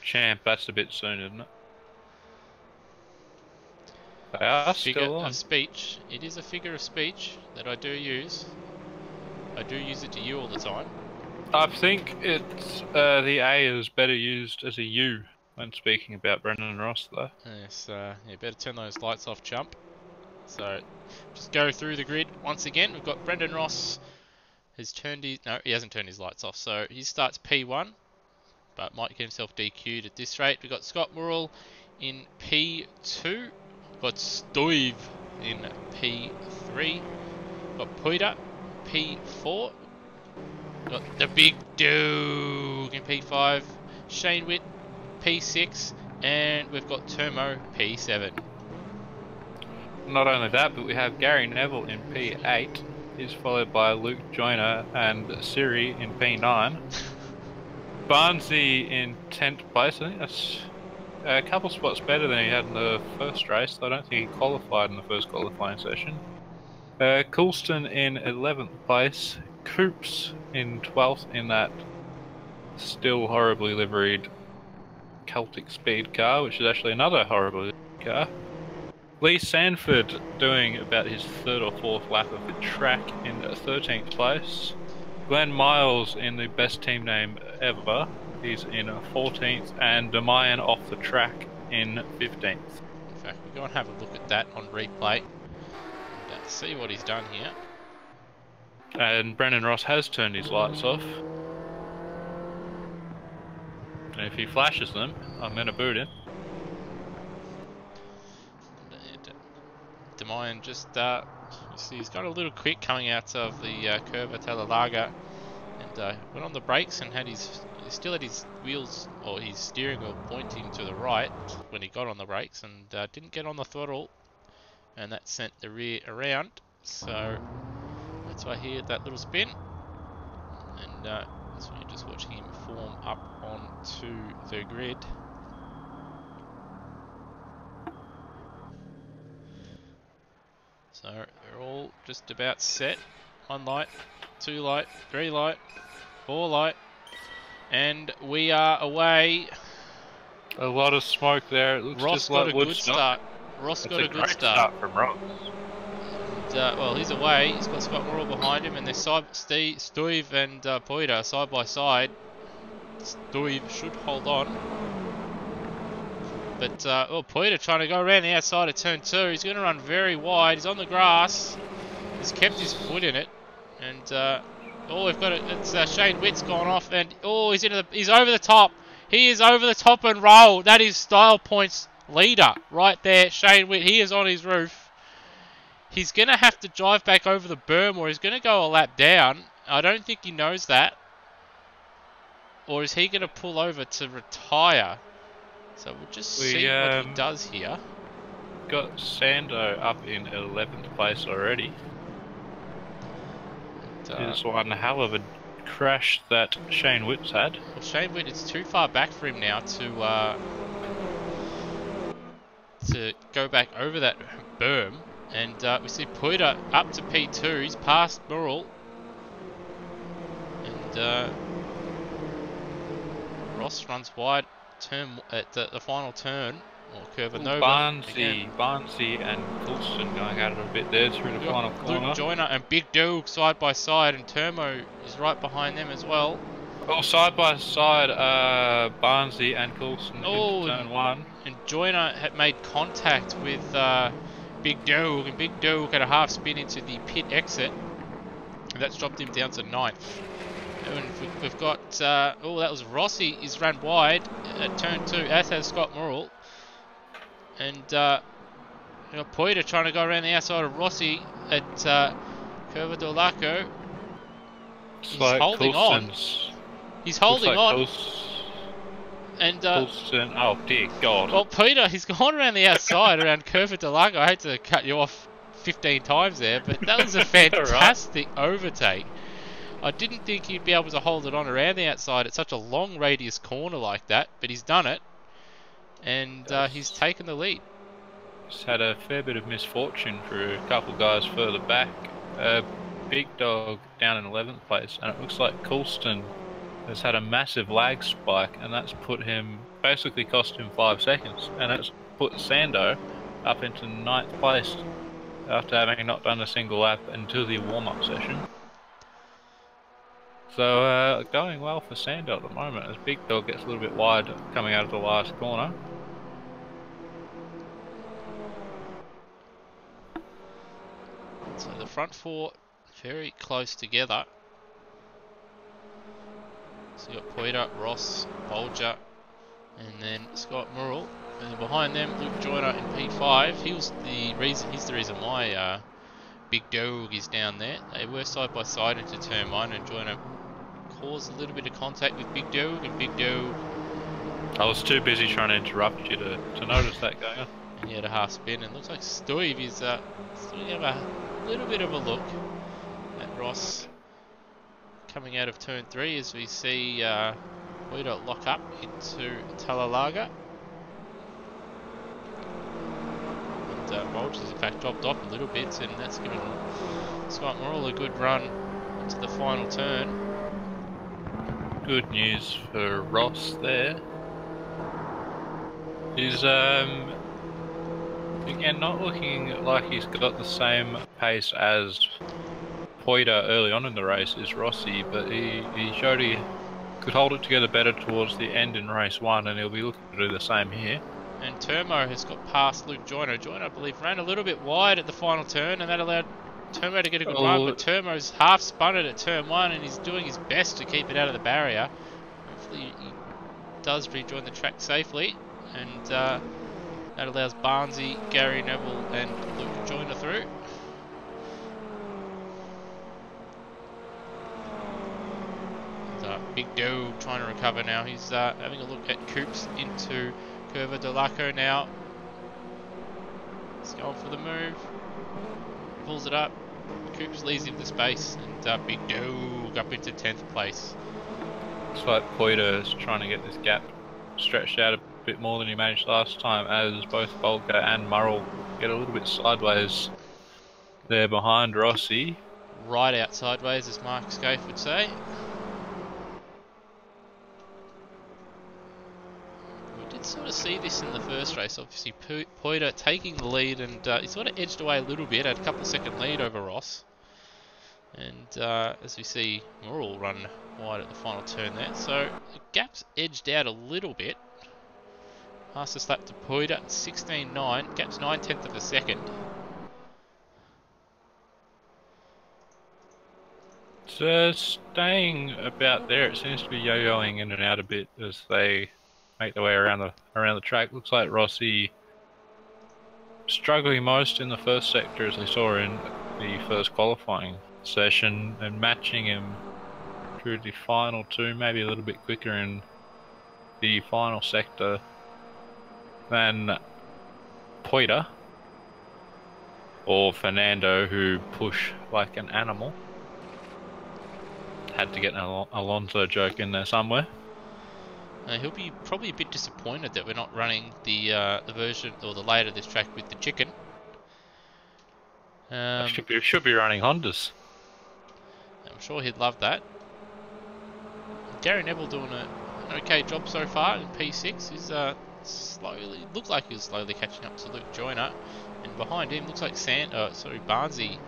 Champ, that's a bit soon, isn't it? They are Figure still on. of speech. It is a figure of speech that I do use. I do use it to you all the time. I think it's the A is better used as a U when speaking about Brendan Ross, though. Yes, yeah, better turn those lights off, chump. So, just go through the grid once again. We've got Brendan Ross has turned his... No, he hasn't turned his lights off. So, he starts P1, but might get himself DQ'd at this rate. We've got Scott Murrell in P2. We've got Stoive in P3. We've got Poiter, P4. We've got the Big Duke in P5. Shane Witt, P6. And we've got Turmo, P7. Not only that, but we have Gary Neville in P8. He's followed by Luke Joyner and Siri in P9. Barnesy in 10th place. I think that's a couple spots better than he had in the first race. I don't think he qualified in the first qualifying session. Coulston in 11th place. Coops in 12th in that still horribly liveried Celtic Speed car, which is actually another horribly liveried car. Lee Sanford doing about his third or fourth lap of the track in 13th place. Glenn Miles in the best team name ever. He's in 14th, and Demayan off the track in 15th. In fact, we'll go and have a look at that on replay and see what he's done here. And Brendan Ross has turned his lights off. And if he flashes them, I'm going to boot him. Demayan just, you see, he's got a little quick coming out of the curve at Talalaga, and went on the brakes and he still had his wheels or his steering wheel pointing to the right when he got on the brakes, and didn't get on the throttle, and that sent the rear around. So that's why he had that little spin, and that's why you're just watching him form up onto the grid. So they're all just about set. 1 light, 2 light, 3 light, 4 light, and we are away. A lot of smoke there. It looks Ross just got like a good Woodstock. start. Ross That's got a a good great start. from Ross. And, well, he's away. He's got Scott Murrell behind him, and they're Stoive and Poiter side by side. Stoive should hold on. But, Poiter trying to go around the outside of turn 2. He's going to run very wide. He's on the grass. He's kept his foot in it. And, we've got it. It's Shane Witt's gone off. And, he's over the top. He is over the top and rolled. That is Style Point's leader right there. Shane Witt, he is on his roof. He's going to have to drive back over the berm, or he's going to go a lap down. I don't think he knows that. Or is he going to pull over to retire? So we'll just see what he does here. Got Sando up in 11th place already. It's one hell of a crash that Shane Witt's had. Well, Shane Witt, it's too far back for him now to go back over that berm. And we see Poiter up to P2. He's past Murrell. And Ross runs wide at the final turn, or Curva Nova. Barnesy and Coulston going at it a bit there through the final corner. Luke Joyner and Big Duke side by side, and Turmo is right behind them as well. Well, side by side, Barnesy and Coulston in turn 1. And Joyner had made contact with Big Duke, and Big Duke had a half spin into the pit exit, and that's dropped him down to 9th. And we've got, that was Rossi. He's run wide at turn 2, as has Scott Murrell. And we've got Poiter trying to go around the outside of Rossi at Curva del Lago. He's holding on. He's holding on. And Coulston, oh dear God. Well, Peter, he's gone around the outside around Curva del Lago. I hate to cut you off 15 times there, but that was a fantastic overtake. I didn't think he'd be able to hold it on around the outside at such a long radius corner like that, but he's done it, and he's taken the lead. He's had a fair bit of misfortune for a couple guys further back. Big Dog down in 11th place, and it looks like Coulston has had a massive lag spike, and that's put him, basically cost him 5 seconds, and it's put Sando up into 9th place after having not done a single lap until the warm-up session. So going well for Sando at the moment as Big Dog gets a little bit wide coming out of the last corner. So the front four very close together. So you got Poiter, Ross, Bolger, and then Scott Murrell. And then behind them, Luke Joyner in P5. He's the reason why Big Dog is down there. They were side by side into turn 1, and Joyner caused a little bit of contact with Big Dog, and Big Dog... I was too busy trying to interrupt you to notice that going on. And he had a half spin, and looks like Steve is still have a little bit of a look at Ross coming out of turn 3 as we see Poiter lock up into Talalaga. And Bulge has in fact dropped off a little bit, and that's given Scott Morrill a good run into the final turn. Good news for Ross there. He's again not looking like he's got the same pace as Poiter early on in the race is Rossi, but he showed he could hold it together better towards the end in race 1, and he'll be looking to do the same here. And Turmo has got past Luke Joyner. Joyner, I believe, ran a little bit wide at the final turn, and that allowed Turmo to get a good run, but Turmo's half spun it at turn 1, and he's doing his best to keep it out of the barrier. Hopefully he does rejoin the track safely, and that allows Barnesy, Gary Neville, and Luke Joyner through. And, Big Dog trying to recover now. He's having a look at Coops into Curva de Laco now. He's going for the move. Pulls it up. Coops leaves him the space, and Big Dog up into 10th place. Looks like Poiter is trying to get this gap stretched out a bit more than he managed last time, as both Bolger and Murrell get a little bit sideways there behind Rossi. Right out sideways, as Mark Scaife would say. We did sort of see this in the first race. Obviously, Poiter taking the lead, and he sort of edged away a little bit, had a couple second lead over Ross. And as we see, Murrell run wide at the final turn there. So the gap's edged out a little bit. Fastest lap to Poiter, 16.9. Gap's 9/10 of a second. Staying about there, it seems to be yo-yoing in and out a bit as they make their way around the track. Looks like Rossi struggling most in the first sector, as we saw in the first qualifying session, and matching him through the final two, maybe a little bit quicker in the final sector than Poiter or Fernando, who push like an animal. Had to get an Alonso joke in there somewhere. He'll be probably a bit disappointed that we're not running the version or the layout of this track with the chicken. Should be running Hondas. I'm sure he'd love that. Gary Neville doing an okay job so far in P6. He's looked like he was slowly catching up to Luke Joyner, and behind him looks like Barnesy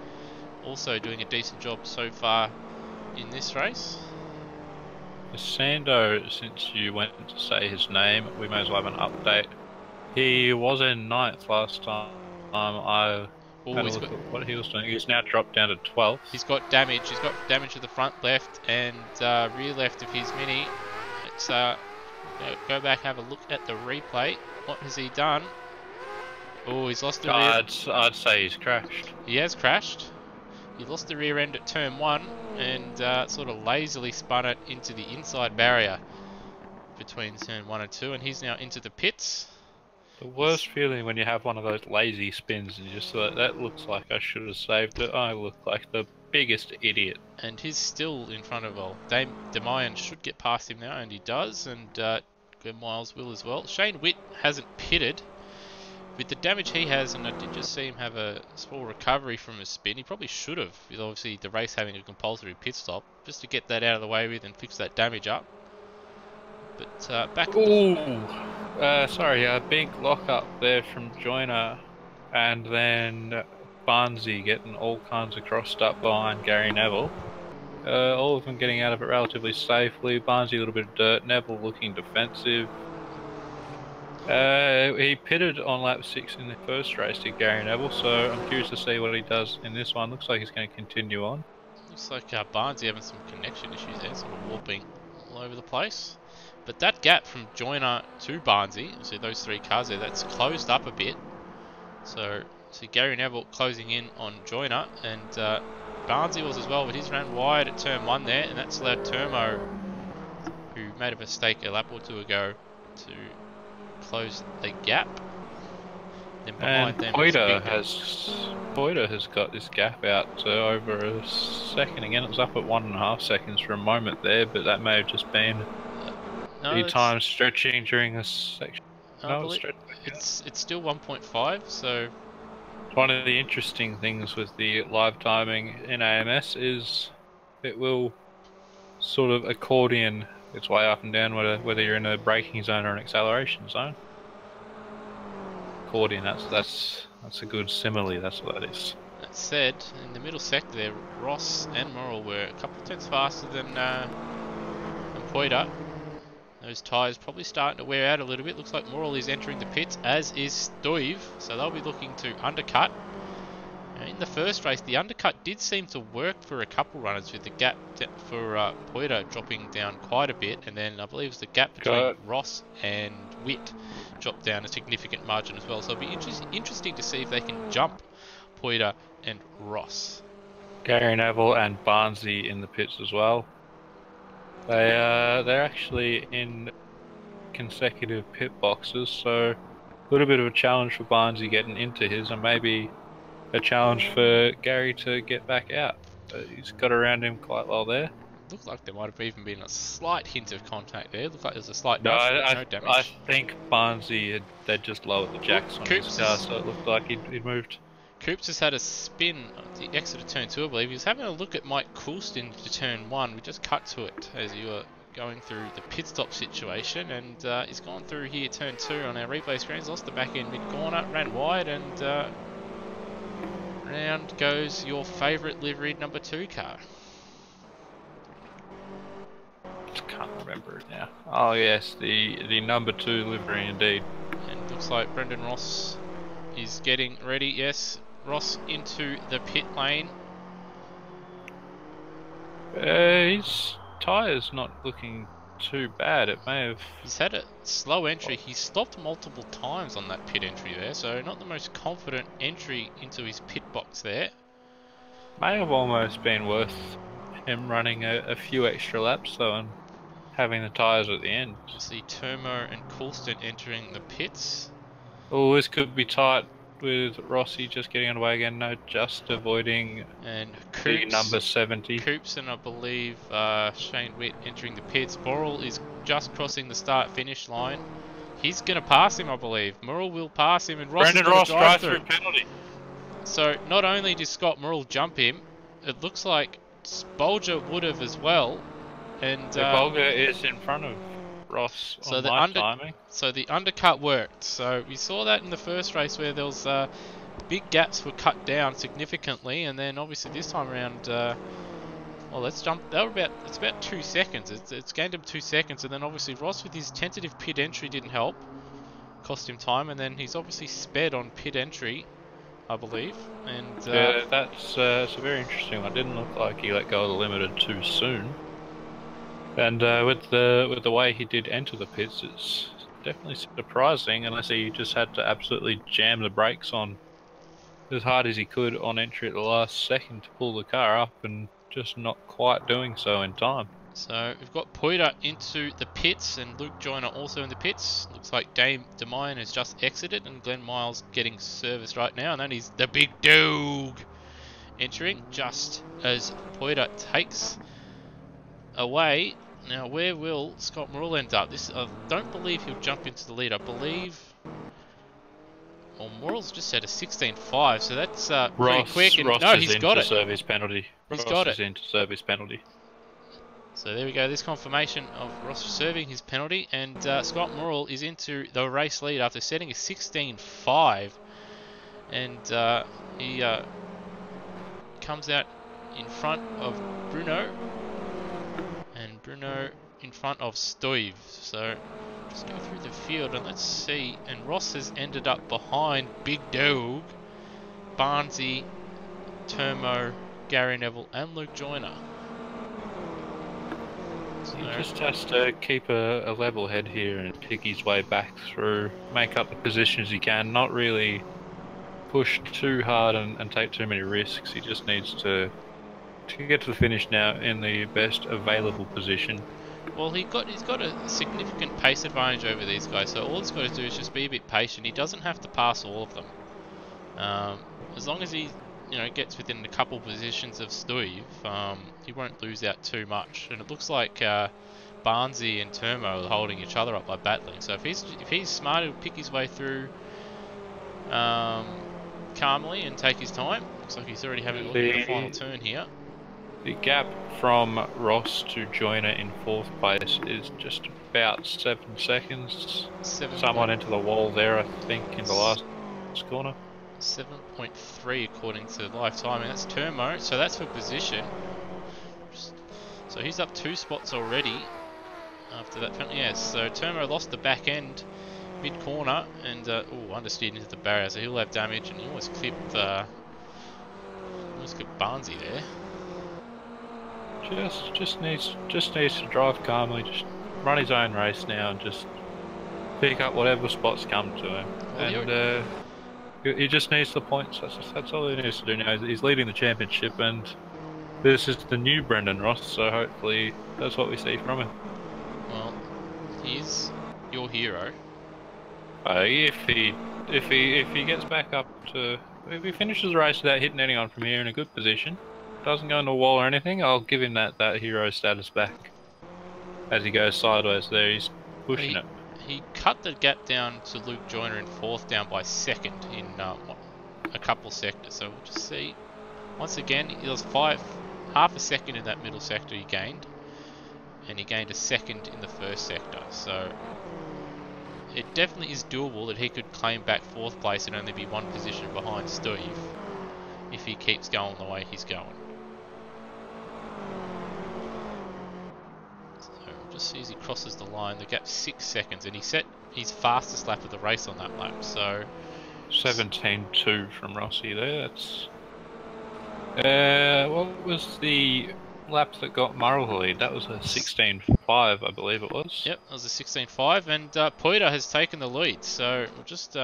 also doing a decent job so far in this race. Sando, since you went to say his name, we may as well have an update. He was in 9th last time. I had a look at what he was doing. He's now dropped down to 12th. He's got damage. He's got damage to the front left and rear left of his Mini. Let's go back, have a look at the replay. What has he done? Oh, he's lost the rear. I'd say he's crashed. He has crashed. He lost the rear end at turn 1 and sort of lazily spun it into the inside barrier between turn 1 and 2, and he's now into the pits. The worst feeling when you have one of those lazy spins and you just thought, that looks like I should have saved it. I look like the biggest idiot. And he's still in front of, Demayan should get past him now, and he does, and Glenn Miles will as well. Shane Witt hasn't pitted. With the damage he has, and I did just see him have a small recovery from his spin, he probably should have, with obviously the race having a compulsory pit stop, just to get that out of the way with and fix that damage up. But back... Ooh! Sorry, big lock up there from Joyner, and then Barnesy getting all kinds of crossed up behind Gary Neville. All of them getting out of it relatively safely. Barnsley a little bit of dirt. Neville looking defensive. He pitted on lap 6 in the first race to Gary Neville, so I'm curious to see what he does in this one. Looks like he's going to continue on. Looks like Barnsley having some connection issues there, sort of warping all over the place. But that gap from Joyner to Barnsley, so those three cars there, that's closed up a bit. So Gary Neville closing in on Joyner, and Barnsley was as well, but he's ran wide at turn 1 there, and that's allowed Turmo, who made a mistake a lap or two ago, to close the gap. Then behind them, Poiter has got this gap out to over a second again. It was up at 1.5 seconds for a moment there, but that may have just been the time stretching during this section. No, it's still 1.5. So one of the interesting things with the live timing in AMS is it will sort of accordion its way up and down whether you're in a braking zone or an acceleration zone. Accordion, that's a good simile, that's what that is. That said, in the middle sector there, Ross and Morrill were a couple of tenths faster than Poiter. Those tyres probably starting to wear out a little bit. Looks like Morrill is entering the pits, as is Stuyve, so they'll be looking to undercut. In the first race, the undercut did seem to work for a couple runners, with the gap for Poiter dropping down quite a bit, and then I believe it was the gap between Ross and Witt dropped down a significant margin as well. So it'll be interesting to see if they can jump Poiter and Ross. Gary Neville and Barnsley in the pits as well. They're actually in consecutive pit boxes, so a little bit of a challenge for Barnsley getting into his, and maybe a challenge for Gary to get back out. He's got around him quite well there. Looked like there might have even been a slight hint of contact there. Looked like there was a slight no damage. I think Barnsley they'd just lowered the jacks on his car, so it looked like he'd moved. Coops has had a spin at the exit of turn 2, I believe. He was having a look at Mike Coulston to turn 1. We just cut to it as you were going through the pit stop situation, and he's gone through here turn 2 on our replay screens, lost the back end mid corner, ran wide, and round goes your favourite liveried number 2 car. Just can't remember it now. Oh yes, the number 2 livery indeed. And looks like Brendan Ross is getting ready. Yes, Ross into the pit lane. His tyre's not looking too bad. It may have... He's had a slow entry. He stopped multiple times on that pit entry there, so not the most confident entry into his pit box there. May have almost been worth him running a few extra laps though, and having the tyres at the end. See Turmo and Coulston entering the pits. Oh, this could be tight with Rossi just getting underway again. No, just avoiding and the number 70. Coops and I believe Shane Witt entering the pits. Morrill is just crossing the start-finish line. He's going to pass him, I believe. Morrill will pass him, and Ross Brendan Ross drives through penalty. So not only did Scott Morrill jump him, it looks like Bolger would have as well. And Bolger is in front of Ross on my timing. So the undercut worked. So we saw that in the first race where there was big gaps were cut down significantly, and then obviously this time around, well, let's jump. It's about 2 seconds. It's gained him 2 seconds, and then obviously Ross with his tentative pit entry didn't help, cost him time, and then he's obviously sped on pit entry, I believe. And yeah, that's a very interesting one. Didn't look like he let go of the limited too soon. And with the way he did enter the pits, it's definitely surprising, unless he just had to absolutely jam the brakes on as hard as he could on entry at the last second to pull the car up, and just not quite doing so in time. So we've got Poiter into the pits, and Luke Joyner also in the pits. Looks like Dame DeMine has just exited, and Glenn Miles getting serviced right now, and then he's the big dog entering just as Poiter takes away. Now, where will Scott Morrill end up? I don't believe he'll jump into the lead. I believe... Well, Morrill's just had a 16.5, so that's pretty quick. And, no, he's got it. Serve his penalty. He's got it. In to serve his penalty. So there we go. This confirmation of Ross serving his penalty, and Scott Morrill is into the race lead after setting a 16.5, and he comes out in front of Bruno, and Bruno in front of Stoiv. So just go through the field and let's see. And Ross has ended up behind Big Dog, Barnesy, Turmo, Gary Neville, and Luke Joyner. So, he just has to keep a level head here and pick his way back through, make up the positions he can, not really push too hard and take too many risks. He just needs to get to the finish now in the best available position. well, he's got a significant pace advantage over these guys, so all he's got to do is just be a bit patient. He doesn't have to pass all of them. As long as he gets within a couple positions of Steve, he won't lose out too much. And it looks like Barnesy and Turmo are holding each other up by battling. So if he's smart, he'll pick his way through calmly and take his time. Looks like he's already having a look at the final turn here. The gap from Ross to Joyner in 4th place is just about 7 seconds. Someone into the wall there, I think, in the last corner. 7.3 according to Lifetime, and that's Turmo, so that's for position. So he's up 2 spots already after that penalty. Yes, so Turmo lost the back end mid-corner and understeered into the barrier, so he'll have damage, and he almost clipped Barnesy there. Just needs to drive calmly, just run his own race now and just pick up whatever spots come to him. Well, and he just needs the points. That's all he needs to do now. He's leading the championship, and this is the new Brendan Ross. So hopefully that's what we see from him. Well, he's your hero. If he gets back up to, if he finishes the race without hitting anyone from here in a good position, doesn't go into a wall or anything, I'll give him that hero status back. As he goes sideways there, he's pushing it. He cut the gap down to Luke Joyner in 4th, down by 2nd in a couple sectors. So we'll just see. Once again, he was half a second in that middle sector he gained, and he gained a 2nd in the 1st sector. So it definitely is doable that he could claim back 4th place and only be 1 position behind Steve if he keeps going the way he's going. Just see as he crosses the line, the gap's 6 seconds, and he set his fastest lap of the race on that lap. So 17.2 from Rossi there. That's what was the lap that got Murrell the lead? That was a 16.5, I believe it was. Yep, that was a 16.5, and Poiter has taken the lead. So we'll just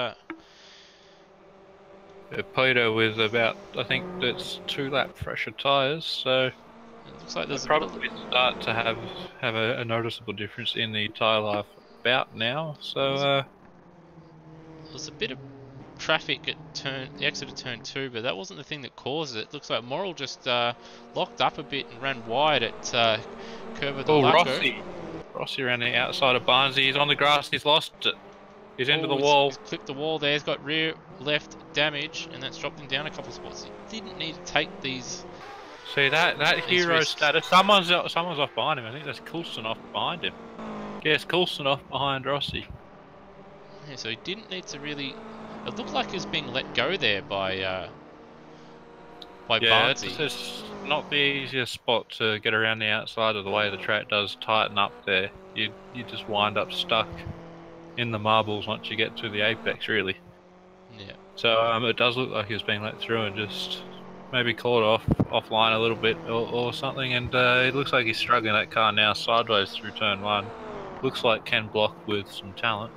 Poiter with about, I think that's 2 lap fresher tyres, so it looks like there's probably start to have a noticeable difference in the tyre life about now. So there's a bit of traffic at the exit of turn 2, but that wasn't the thing that caused it. Looks like Morrill just locked up a bit and ran wide at Curva de Laco. Rossi around the outside of Barnesy. He's on the grass. He's lost it. He's into the wall. He's clipped the wall there. He's got rear left damage, and that's dropped him down a couple of spots. He didn't need to take these. See that hero status. Someone's off behind him. I think that's Coulson off behind him. Yes, Coulson off behind Rossi. Yeah, so he didn't need to really. It looked like he was being let go there by Barnesy. It's not the easiest spot to get around the outside of the way the track does tighten up there. You just wind up stuck in the marbles once you get to the apex, really. Yeah. So it does look like he was being let through and just maybe caught offline a little bit or something, and it looks like he's struggling that car now sideways through turn 1. Looks like can block with some talent.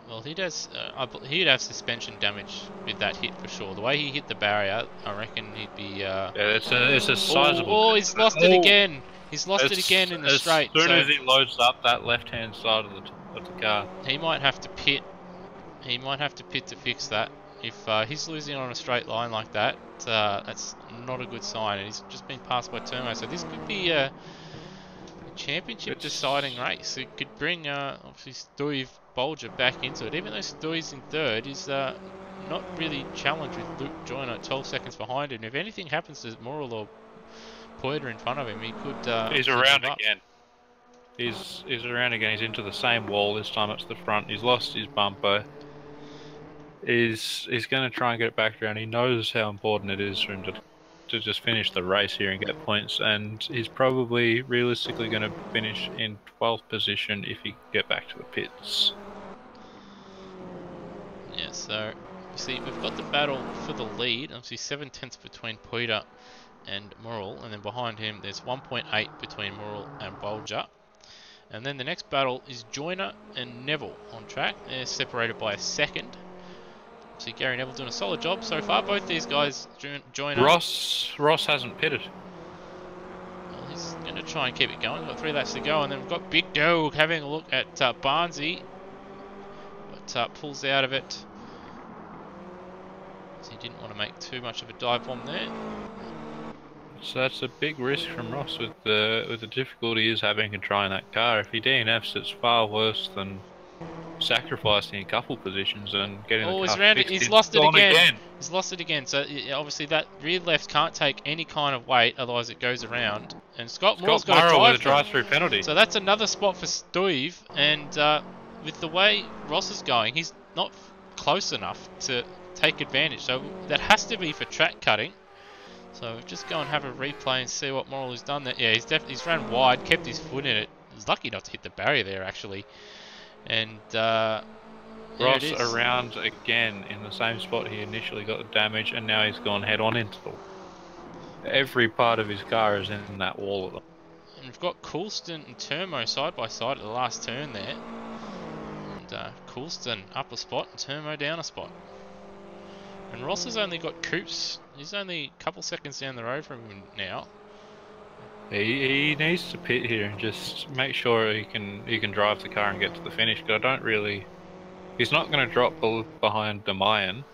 Well, he'd have suspension damage with that hit for sure. The way he hit the barrier, I reckon he'd be. Yeah, it's a sizable. Oh, he's lost it again. He's lost it again in the straight. As soon as he loads up that left-hand side of the car, he might have to pit. He might have to pit to fix that. If he's losing on a straight line like that, that's not a good sign. And he's just been passed by Turmo, so this could be a championship deciding race. It could bring obviously Steve Bolger back into it. Even though Steve's in 3rd, he's not really challenged with Luke Joyner at 12 seconds behind him. If anything happens to Morrill or Poiter in front of him, he could. He's around again. He's around again. He's into the same wall. This time it's the front. He's lost his bumper. He's going to try and get it back around. He knows how important it is for him to to just finish the race here and get points, and he's probably realistically going to finish in 12th position if he can get back to the pits. Yeah, so you see we've got the battle for the lead. Obviously 7/10 between Poiter and Murrell, and then behind him there's 1.8 between Murrell and Bolger. And then the next battle is Joyner and Neville on track. They're separated by a second. See Gary Neville doing a solid job so far. Both these guys, Joyner. Ross hasn't pitted. Well, he's going to try and keep it going. We've got 3 laps to go, and then we've got Big Dog having a look at Barnesy, but pulls out of it. So he didn't want to make too much of a dive bomb there. So that's a big risk from Ross with the difficulty he's having in trying that car. If he DNFs, it's far worse than sacrificing a couple positions and getting the car he's around it. fixed. He's lost it again. He's lost it again. So obviously that rear left can't take any kind of weight, otherwise it goes around. And Scott Moore's got a drive-through penalty. So that's another spot for Steve. And with the way Ross is going, he's not close enough to take advantage. So that has to be for track cutting. So just go and have a replay and see what Morrill has done there. Yeah, he's ran wide, kept his foot in it. He's lucky not to hit the barrier there actually. And Ross around again in the same spot he initially got the damage, and now he's gone head on into the wall. Every part of his car is in that wall at them. And we've got Coulston and Turmo side by side at the last turn there. And Coulston up a spot and Turmo down a spot. And Ross has only got Coops. He's only a couple seconds down the road from him now. He needs to pit here and just make sure he can drive the car and get to the finish. Because he's not going to drop behind Demayan.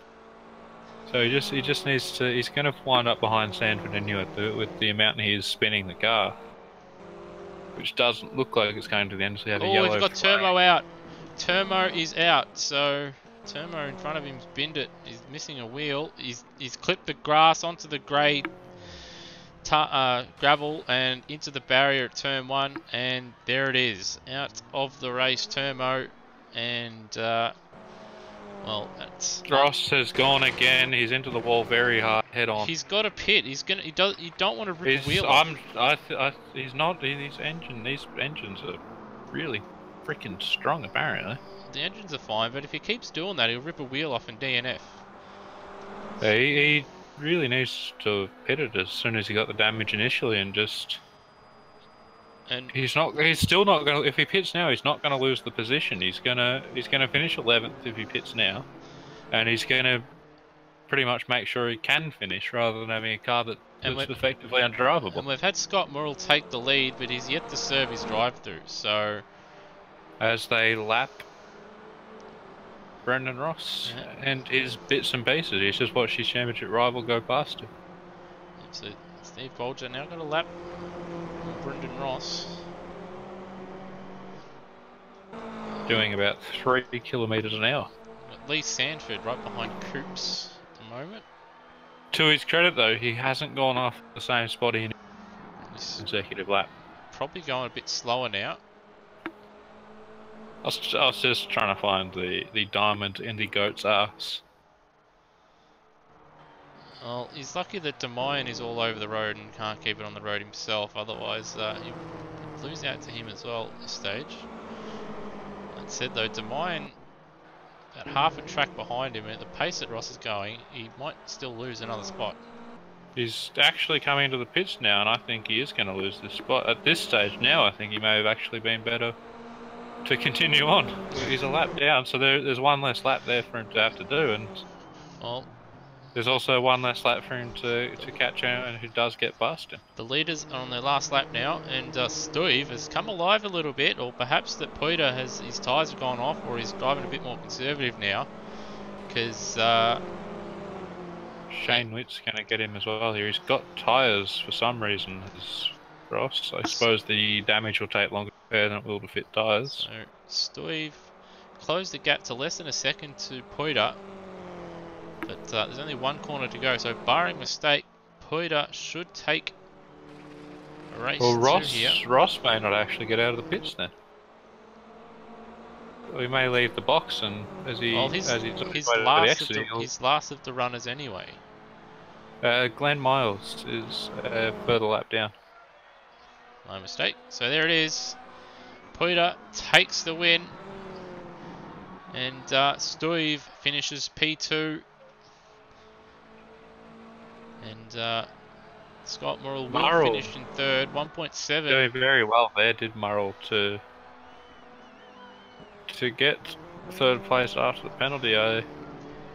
So he just needs to. He's going to wind up behind Sanford and Hewitt with the amount he is spinning the car, which doesn't look like it's going to the end. So have a yellow. We've got Turmo out. Turmo is out. So Turmo in front of him's binned it. He's missing a wheel. He's clipped the grass onto the grey gravel and into the barrier at turn 1, and there it is, out of the race, Turmo. And well, that's Ross has gone again. He's into the wall very hard, head on. He's got a pit. You don't want to rip a wheel off. He's not. These engines are really freaking strong, apparently. The engines are fine, but if he keeps doing that, he'll rip a wheel off and DNF. He really needs to have pitted as soon as he got the damage initially, and just. And he's still not going to. If he pits now, he's not going to lose the position. He's gonna finish 11th if he pits now, and he's going to pretty much make sure he can finish rather than having a car that's effectively undrivable. And we've had Scott Murrell take the lead, but he's yet to serve his drive-through. So as they lap Brendan Ross and his bits and pieces, he's just watched his championship rival go past him. So Steve Bolger now got a lap. Brendan Ross doing about 3 kilometres an hour. Lee Sanford right behind Coops at the moment. To his credit though, he hasn't gone off the same spot in this consecutive lap. Probably going a bit slower now. I was just trying to find the diamond in the goat's ass. Well, he's lucky that Demayan is all over the road and can't keep it on the road himself, otherwise he'd lose out to him as well at this stage. That said though, Demayan at half a track behind him, at the pace that Ross is going, he might still lose another spot. He's actually coming into the pits now, and I think he is going to lose this spot. At this stage now, I think he may have actually been better to continue on. He's a lap down, so there's one less lap there for him to have to do, and well, there's also one less lap for him to catch anyone who does get busted. The leaders are on their last lap now, and Steve has come alive a little bit, or perhaps that Poiter his tyres have gone off, or he's driving a bit more conservative now, because Shane Witt's going to get him as well here. He's got tyres for some reason, as Ross. I suppose the damage will take longer to repair than it will to fit tyres. So Steve closed the gap to less than a second to Poiter. But there's only one corner to go, so barring mistake, Poiter should take a race here. Ross may not actually get out of the pits then. We may leave the box, and he's last of the runners anyway. Glenn Miles is a further lap down. My mistake. So there it is. Poiter takes the win. And Stoive finishes P2. And Scott Murrell will Murrell finish in third, 1.7. doing very well there, did Murrell, to get third place after the penalty. I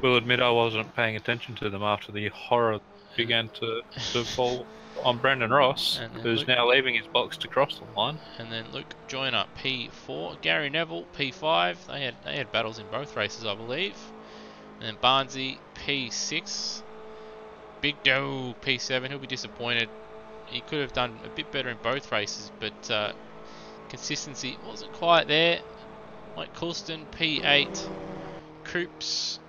will admit I wasn't paying attention to them after the horror And, began to fall on Brendan Ross, and then who's Luke, now leaving his box to cross the line. and then Luke Joyner P4, Gary Neville P5. They had battles in both races, I believe. And then Barnsey P6, Big Doe P7. He'll be disappointed. He could have done a bit better in both races, but consistency wasn't quite there. Mike Coulston P8, Coops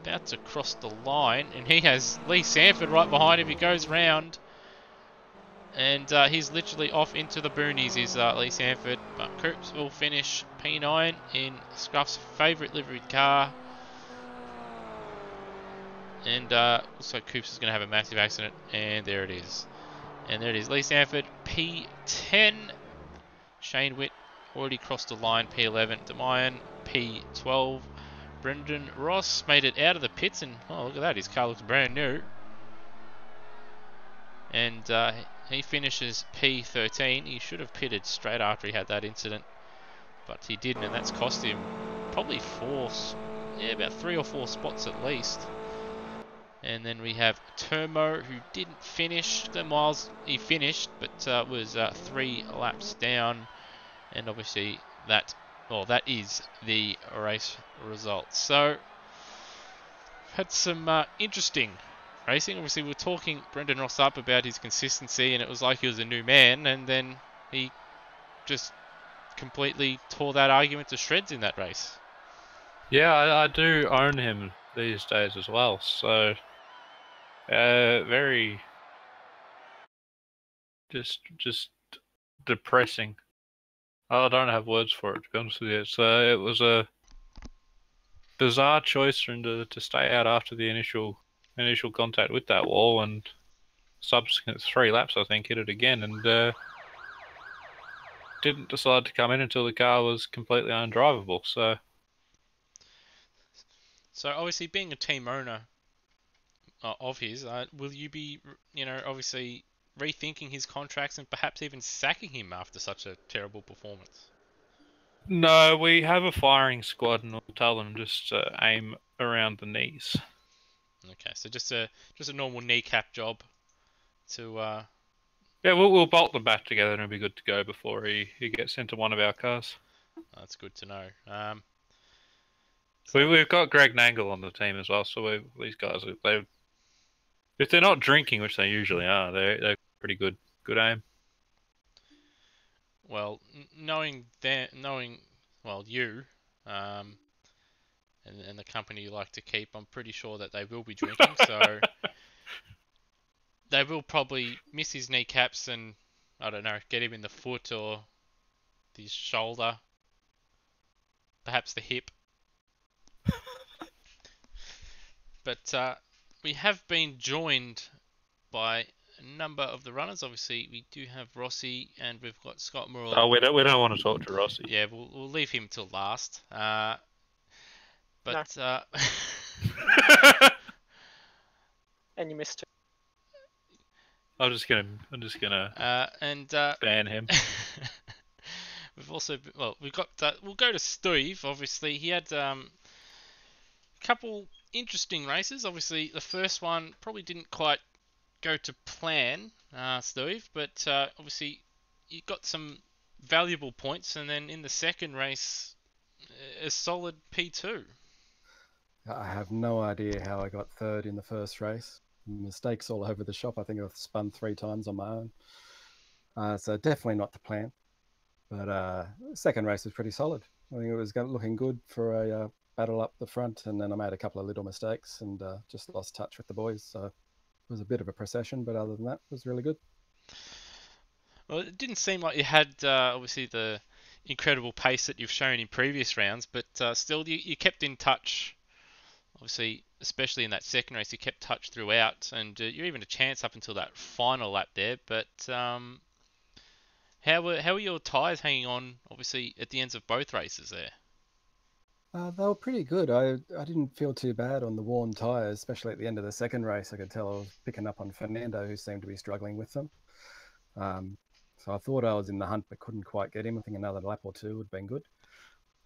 about to cross the line, and he has Lee Sanford right behind him. He goes round, and he's literally off into the boonies, is Lee Sanford. But Coops will finish P9 in Scruff's favourite liveried car. And also Coops is going to have a massive accident, and there it is. And there it is, Lee Sanford P10. Shane Witt already crossed the line, P11. Demayan P12. Brendan Ross made it out of the pits, and oh, look at that, his car looks brand new. And he finishes P13. He should have pitted straight after he had that incident, but he didn't, and that's cost him probably about 3 or 4 spots at least. And then we have Turmo, who didn't finish. Glenn Miles, he finished, but was 3 laps down. And obviously that is the race results. So had some interesting racing. Obviously, we were talking Brendan Ross up about his consistency, and it was like he was a new man, and then he just completely tore that argument to shreds in that race. Yeah, I do own him these days as well, so very just depressing. I don't have words for it, to be honest with you. So it was a bizarre choice for him to stay out after the initial contact with that wall, and subsequent 3 laps, I think, hit it again, and didn't decide to come in until the car was completely undrivable. So obviously, being a team owner of his, will you be, obviously rethinking his contracts and perhaps even sacking him after such a terrible performance? no, we have a firing squad, and we'll tell them just aim around the knees. Okay, so just a normal kneecap job to Yeah, we'll bolt them back together and it'll be good to go before he gets into one of our cars. that's good to know. We've got Greg Nangle on the team as well, so these guys, if they're not drinking, which they usually are, they're pretty good aim. Well, knowing you, and the company you like to keep, I'm pretty sure that they will be drinking. So they will probably miss his kneecaps and, I don't know, get him in the foot or his shoulder, perhaps the hip. But we have been joined by a number of the runners. Obviously, we do have Rossi, and we've got Scott Murrell. Oh, we don't want to talk to Rossi. Yeah, we'll leave him till last. But No. And you missed it. I'm just gonna ban him. We've also we'll go to Steve. Obviously, he had a couple interesting races. Obviously, the first one probably didn't quite go to plan, Steve, but obviously you got some valuable points, and then in the second race, a solid P2. I have no idea how I got third in the first race. Mistakes all over the shop. I think I've spun 3 times on my own. So definitely not the plan. But second race was pretty solid. I think it was looking good for a battle up the front, and then I made a couple of little mistakes and just lost touch with the boys. So it was a bit of a procession, but other than that, it was really good. Well, it didn't seem like you had obviously the incredible pace that you've shown in previous rounds, but still you kept in touch. Obviously, especially in that second race, you kept touch throughout, and you're even a chance up until that final lap there. But how were your tyres hanging on, obviously, at the ends of both races there? They were pretty good. I didn't feel too bad on the worn tyres, especially at the end of the second race. I could tell I was picking up on Fernando, who seemed to be struggling with them. So I thought I was in the hunt, but couldn't quite get him. I think another lap or two would have been good.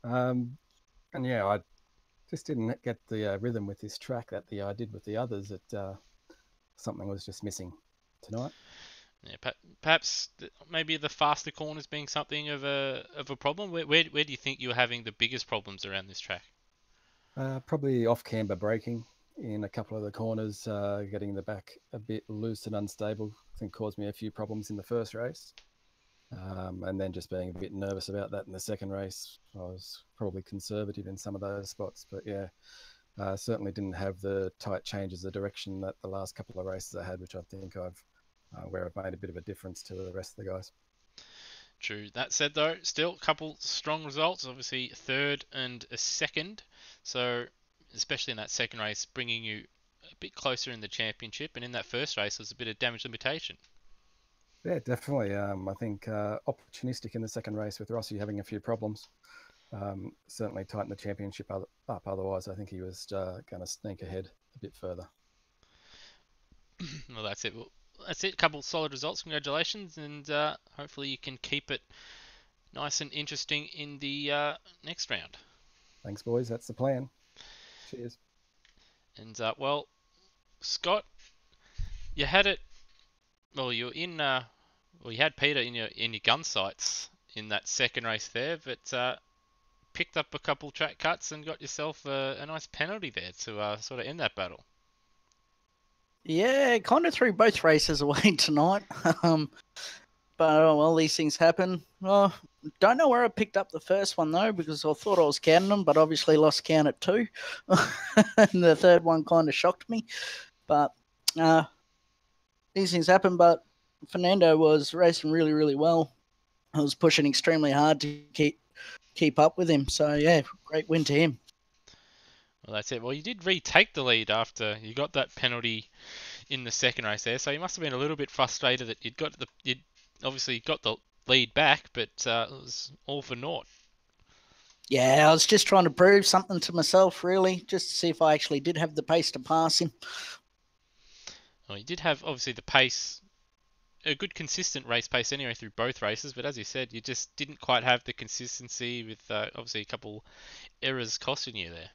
And yeah, I just didn't get the rhythm with this track that I did with the others. Something was just missing tonight. Yeah, perhaps maybe the faster corners being something of a problem. Where do you think you're having the biggest problems around this track? Probably off camber braking in a couple of the corners, getting the back a bit loose and unstable. I think caused me a few problems in the first race. And then just being a bit nervous about that in the second race. I was probably conservative in some of those spots, but yeah, certainly didn't have the tight changes of direction that the last couple of races I had, which I think where I've made a bit of a difference to the rest of the guys. True. That said, though, still a couple strong results. Obviously, third and a second. So, especially in that second race, bringing you a bit closer in the championship. And in that first race, there's a bit of damage limitation. Yeah, definitely. I think opportunistic in the second race with Rossi having a few problems. Certainly tightened the championship up. Otherwise, I think he was going to sneak ahead a bit further. Well, that's it. Well, that's it. A couple solid results. Congratulations, and hopefully you can keep it nice and interesting in the next round. Thanks, boys. That's the plan. Cheers. And well, Scott, you had it. Well, you're in. Well, you had Peter in your gun sights in that second race there, but picked up a couple track cuts and got yourself a nice penalty there to sort of end that battle. Yeah, kind of threw both races away tonight. But oh, well, these things happen. Oh, don't know where I picked up the first one though, because I thought I was counting them, but obviously lost count at 2. And the third one kind of shocked me. But these things happen. But Fernando was racing really, really well. I was pushing extremely hard to keep up with him. So yeah, great win to him. Well, that's it. Well, you did retake the lead after you got that penalty in the second race there, so you must have been a little bit frustrated that you'd obviously got the lead back, but it was all for naught. Yeah, I was just trying to prove something to myself, really, just to see if I actually did have the pace to pass him. Well, you did have obviously the pace, a good consistent race pace anyway through both races, but as you said, you just didn't quite have the consistency with obviously a couple errors costing you there.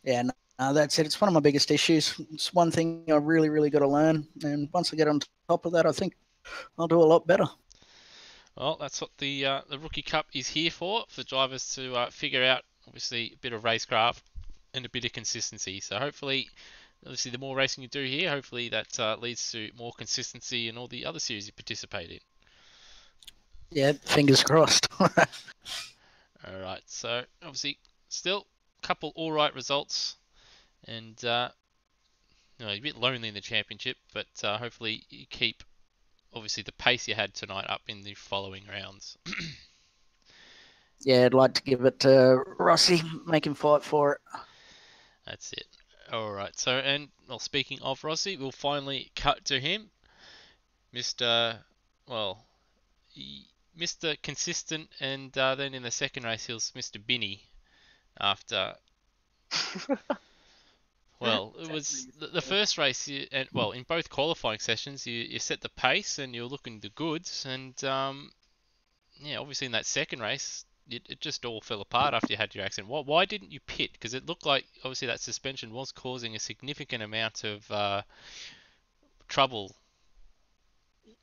Yeah, no, that's it. It's one of my biggest issues. It's one thing I really, really got to learn. And once I get on top of that, I think I'll do a lot better. Well, that's what the Rookie Cup is here for drivers to figure out, obviously, a bit of racecraft and a bit of consistency. So hopefully, obviously, the more racing you do here, hopefully that leads to more consistency in all the other series you participate in. Yeah, fingers crossed. All right, so obviously, still a couple all right results, and a bit lonely in the championship, but hopefully you keep obviously the pace you had tonight up in the following rounds. Yeah, I'd like to give it to Rossi, make him fight for it. That's it. All right. So, and well, speaking of Rossi, we'll finally cut to him, Mr. Well, Mr. Consistent, and then in the second race he was Mr. Binny. After, well, it was the first race, and well, in both qualifying sessions, you set the pace and you're looking the goods, and yeah, obviously in that second race, it just all fell apart after you had your accident. Why didn't you pit? Because it looked like obviously that suspension was causing a significant amount of trouble.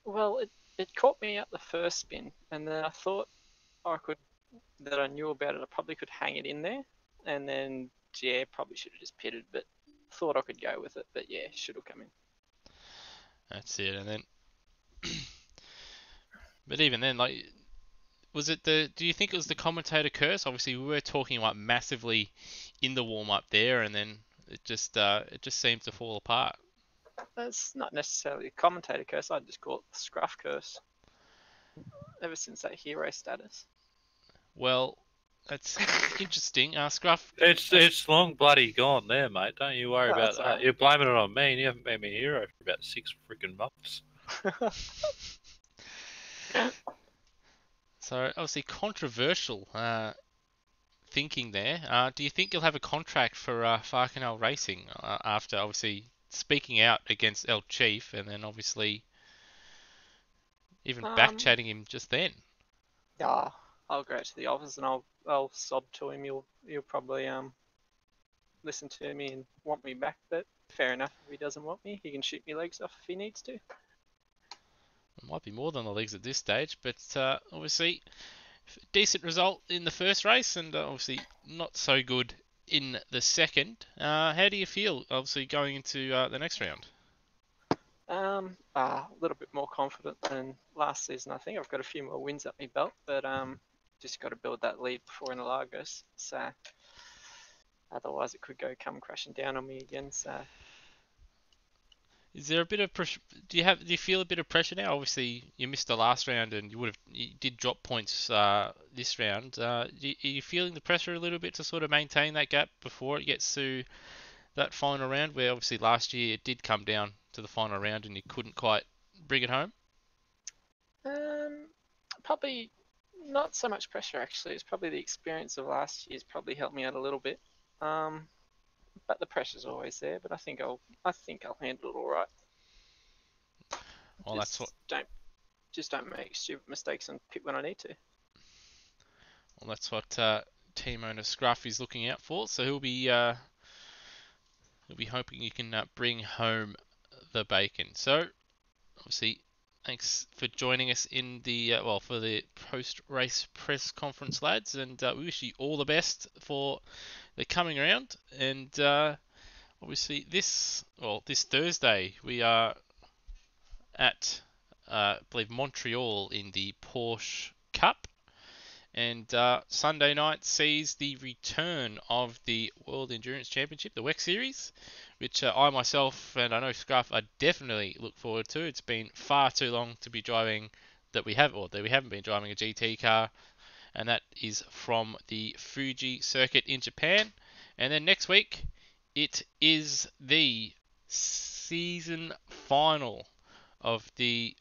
Well, it caught me at the first spin, and then I thought that I knew about it. I probably could hang it in there, and then yeah, probably should have just pitted, but thought I could go with it. But yeah, should have come in. That's it. And then, but even then, like, was it the? Do you think it was the commentator curse? Obviously, we were talking about massively in the warm up there, and then it just seemed to fall apart. That's not necessarily a commentator curse. I'd just call it the scruff curse. Ever since that hero status. Well, That's interesting. Scruff, It's long bloody gone there, mate. Don't you worry Oh, about that's that. alright. You're blaming it on me, and you haven't made me a hero for about 6 freaking months. so obviously controversial thinking there. Do you think you'll have a contract for Farcanel Racing after obviously speaking out against El Chief and then obviously even back chatting him just then? Yeah, I'll go to the office and I'll sob to him. He'll probably listen to me and want me back. But fair enough. If he doesn't want me, he can shoot me legs off if he needs to. It might be more than the legs at this stage, but obviously decent result in the first race and obviously not so good in the second. How do you feel obviously going into the next round? A little bit more confident than last season. I think I've got a few more wins up my belt, but just got to build that lead before Interlagos. So otherwise, it could come crashing down on me again. So Is there a bit of pressure? Do you feel a bit of pressure now? Obviously, you missed the last round and you did drop points this round. Are you feeling the pressure a little bit to sort of maintain that gap before it gets to that final round? Where obviously last year it did come down to the final round and you couldn't quite bring it home. probably not so much pressure actually. It's probably the experience of last year's probably helped me out a little bit. But the pressure's always there. But I think I'll handle it all right. Well, that's what. Don't make stupid mistakes and pit when I need to. Well, that's what team owner Scruff is looking out for. So he'll be hoping you can bring home the bacon. So obviously, thanks for joining us in the for the post-race press conference, lads, and we wish you all the best for the coming round. And obviously, this Thursday we are at I believe Montreal in the Porsche Cup. And Sunday night sees the return of the World Endurance Championship, the WEC Series, which I myself and I know Scruff I definitely look forward to. It's been far too long to be driving that we haven't been driving a GT car, and that is from the Fuji circuit in Japan. And then next week it is the season final of the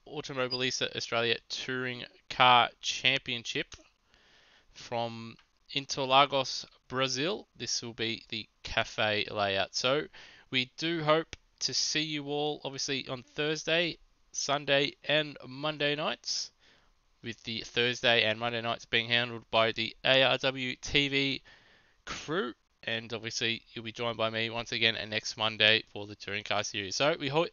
Automobilista Australia Touring Car Championship from Interlagos, Brazil. This will be the cafe layout. So we do hope to see you all obviously on Thursday, Sunday and Monday nights, with the Thursday and Monday nights being handled by the ARW TV crew. And obviously you'll be joined by me once again next Monday for the Touring Car Series. So we hope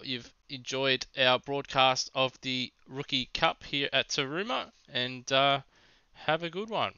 you've enjoyed our broadcast of the Rookie Cup here at Taruma, and have a good one.